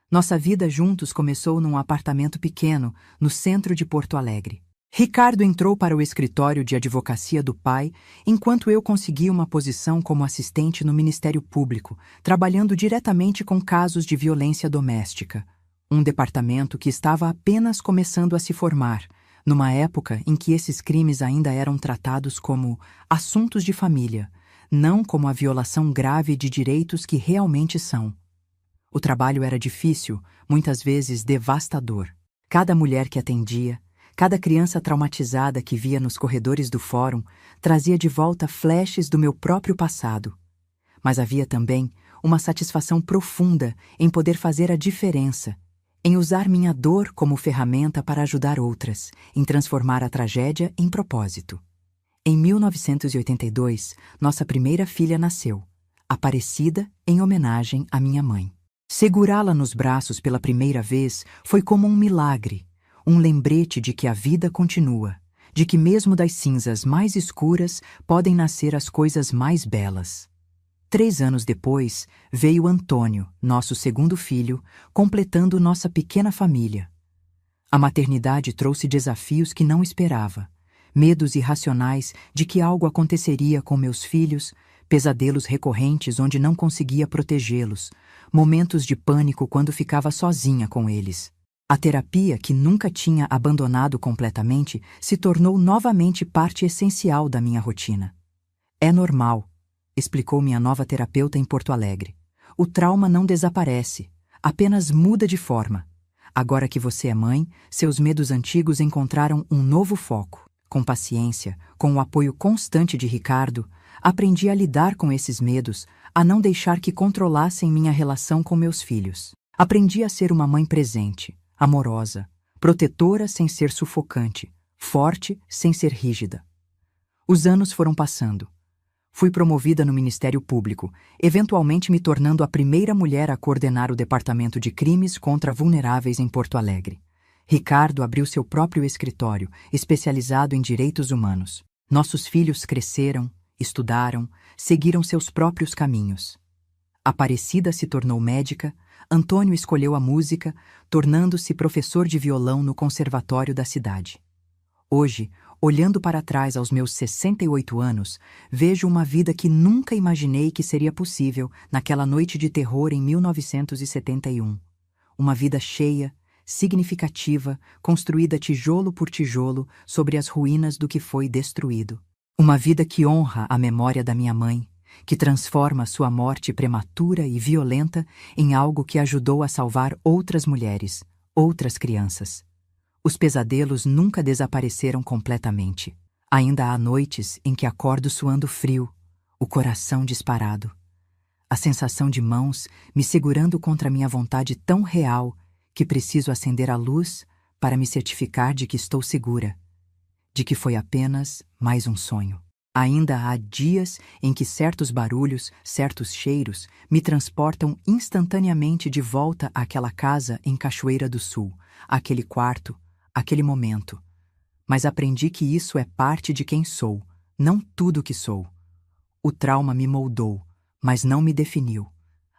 Speaker 1: Nossa vida juntos começou num apartamento pequeno, no centro de Porto Alegre. Ricardo entrou para o escritório de advocacia do pai, enquanto eu consegui uma posição como assistente no Ministério Público, trabalhando diretamente com casos de violência doméstica. Um departamento que estava apenas começando a se formar, numa época em que esses crimes ainda eram tratados como assuntos de família, não como a violação grave de direitos que realmente são. O trabalho era difícil, muitas vezes devastador. Cada mulher que atendia, cada criança traumatizada que via nos corredores do fórum trazia de volta flashes do meu próprio passado. Mas havia também uma satisfação profunda em poder fazer a diferença, em usar minha dor como ferramenta para ajudar outras, em transformar a tragédia em propósito. Em 1982, nossa primeira filha nasceu, Aparecida, em homenagem à minha mãe. Segurá-la nos braços pela primeira vez foi como um milagre, um lembrete de que a vida continua, de que mesmo das cinzas mais escuras podem nascer as coisas mais belas. 3 anos depois, veio Antônio, nosso segundo filho, completando nossa pequena família. A maternidade trouxe desafios que não esperava, medos irracionais de que algo aconteceria com meus filhos, pesadelos recorrentes onde não conseguia protegê-los, momentos de pânico quando ficava sozinha com eles. A terapia, que nunca tinha abandonado completamente, se tornou novamente parte essencial da minha rotina. É normal, explicou minha nova terapeuta em Porto Alegre. O trauma não desaparece, apenas muda de forma. Agora que você é mãe, seus medos antigos encontraram um novo foco. Com paciência, com o apoio constante de Ricardo, aprendi a lidar com esses medos, a não deixar que controlassem minha relação com meus filhos. Aprendi a ser uma mãe presente, amorosa, protetora sem ser sufocante, forte sem ser rígida. Os anos foram passando. Fui promovida no Ministério Público, eventualmente me tornando a primeira mulher a coordenar o Departamento de Crimes contra Vulneráveis em Porto Alegre. Ricardo abriu seu próprio escritório, especializado em direitos humanos. Nossos filhos cresceram, estudaram, seguiram seus próprios caminhos. Aparecida se tornou médica, Antônio escolheu a música, tornando-se professor de violão no conservatório da cidade. Hoje, olhando para trás aos meus 68 anos, vejo uma vida que nunca imaginei que seria possível naquela noite de terror em 1971. Uma vida cheia, significativa, construída tijolo por tijolo sobre as ruínas do que foi destruído. Uma vida que honra a memória da minha mãe, que transforma sua morte prematura e violenta em algo que ajudou a salvar outras mulheres, outras crianças. Os pesadelos nunca desapareceram completamente. Ainda há noites em que acordo suando frio, o coração disparado. A sensação de mãos me segurando contra minha vontade tão real que preciso acender a luz para me certificar de que estou segura, de que foi apenas mais um sonho. Ainda há dias em que certos barulhos, certos cheiros, me transportam instantaneamente de volta àquela casa em Cachoeira do Sul, àquele quarto, àquele momento. Mas aprendi que isso é parte de quem sou, não tudo que sou. O trauma me moldou, mas não me definiu.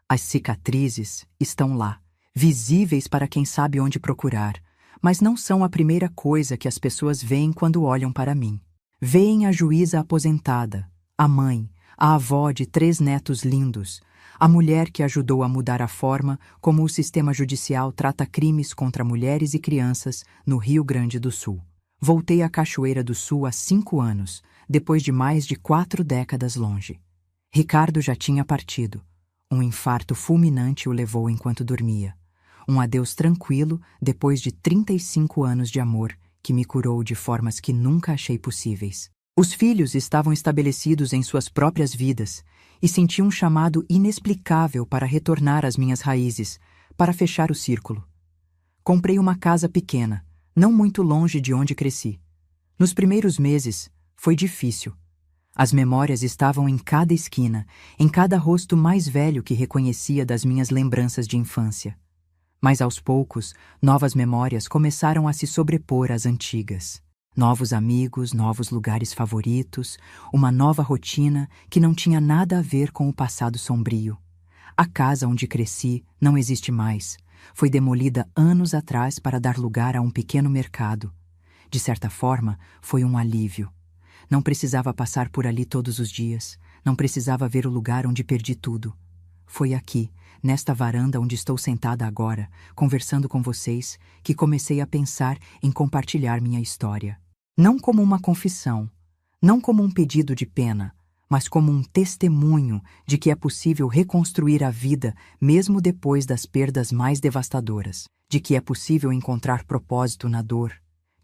Speaker 1: As cicatrizes estão lá, visíveis para quem sabe onde procurar, mas não são a primeira coisa que as pessoas veem quando olham para mim. Veem a juíza aposentada, a mãe, a avó de 3 netos lindos, a mulher que ajudou a mudar a forma como o sistema judicial trata crimes contra mulheres e crianças no Rio Grande do Sul. Voltei à Cachoeira do Sul há 5 anos, depois de mais de 4 décadas longe. Ricardo já tinha partido. Um infarto fulminante o levou enquanto dormia. Um adeus tranquilo depois de 35 anos de amor que me curou de formas que nunca achei possíveis. Os filhos estavam estabelecidos em suas próprias vidas e senti um chamado inexplicável para retornar às minhas raízes, para fechar o círculo. Comprei uma casa pequena, não muito longe de onde cresci. Nos primeiros meses, foi difícil. As memórias estavam em cada esquina, em cada rosto mais velho que reconhecia das minhas lembranças de infância. Mas aos poucos, novas memórias começaram a se sobrepor às antigas. Novos amigos, novos lugares favoritos, uma nova rotina que não tinha nada a ver com o passado sombrio. A casa onde cresci não existe mais. Foi demolida anos atrás para dar lugar a um pequeno mercado. De certa forma, foi um alívio. Não precisava passar por ali todos os dias. Não precisava ver o lugar onde perdi tudo. Foi aqui, nesta varanda onde estou sentada agora, conversando com vocês, que comecei a pensar em compartilhar minha história. Não como uma confissão, não como um pedido de pena, mas como um testemunho de que é possível reconstruir a vida mesmo depois das perdas mais devastadoras, de que é possível encontrar propósito na dor,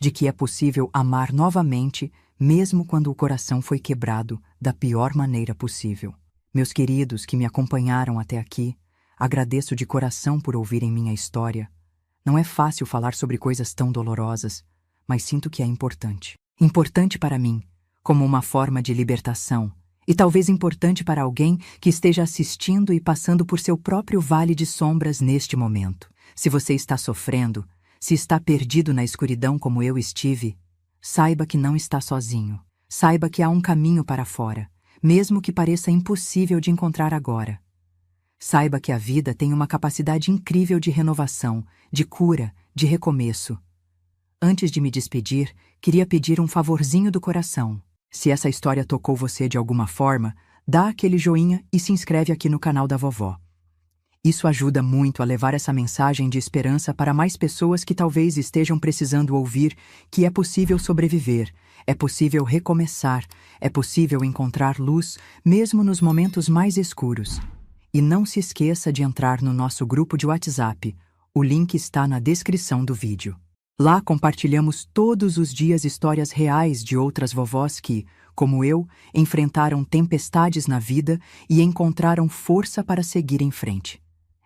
Speaker 1: de que é possível amar novamente mesmo quando o coração foi quebrado da pior maneira possível. Meus queridos que me acompanharam até aqui, agradeço de coração por ouvirem minha história. Não é fácil falar sobre coisas tão dolorosas, mas sinto que é importante. Importante para mim, como uma forma de libertação, e talvez importante para alguém que esteja assistindo e passando por seu próprio vale de sombras neste momento. Se você está sofrendo, se está perdido na escuridão como eu estive, saiba que não está sozinho. Saiba que há um caminho para fora, mesmo que pareça impossível de encontrar agora. Saiba que a vida tem uma capacidade incrível de renovação, de cura, de recomeço. Antes de me despedir, queria pedir um favorzinho do coração. Se essa história tocou você de alguma forma, dá aquele joinha e se inscreve aqui no canal da vovó. Isso ajuda muito a levar essa mensagem de esperança para mais pessoas que talvez estejam precisando ouvir que é possível sobreviver, é possível recomeçar, é possível encontrar luz mesmo nos momentos mais escuros. E não se esqueça de entrar no nosso grupo de WhatsApp. O link está na descrição do vídeo. Lá compartilhamos todos os dias histórias reais de outras vovós que, como eu, enfrentaram tempestades na vida e encontraram força para seguir em frente.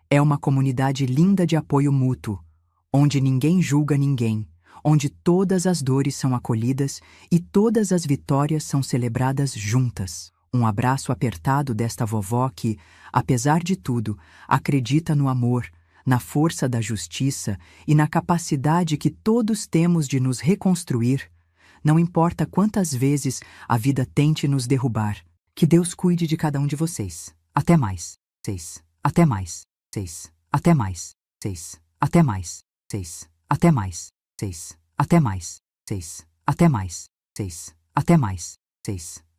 Speaker 1: É uma comunidade linda de apoio mútuo, onde ninguém julga ninguém, onde todas as dores são acolhidas e todas as vitórias são celebradas juntas. Um abraço apertado desta vovó que, apesar de tudo, acredita no amor, na força da justiça e na capacidade que todos temos de nos reconstruir, não importa quantas vezes a vida tente nos derrubar. Que Deus cuide de cada um de vocês. Até mais. Até mais. Até mais. Até mais. Até mais. Até mais. Até mais. Até mais. Até mais.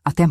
Speaker 1: Até mais.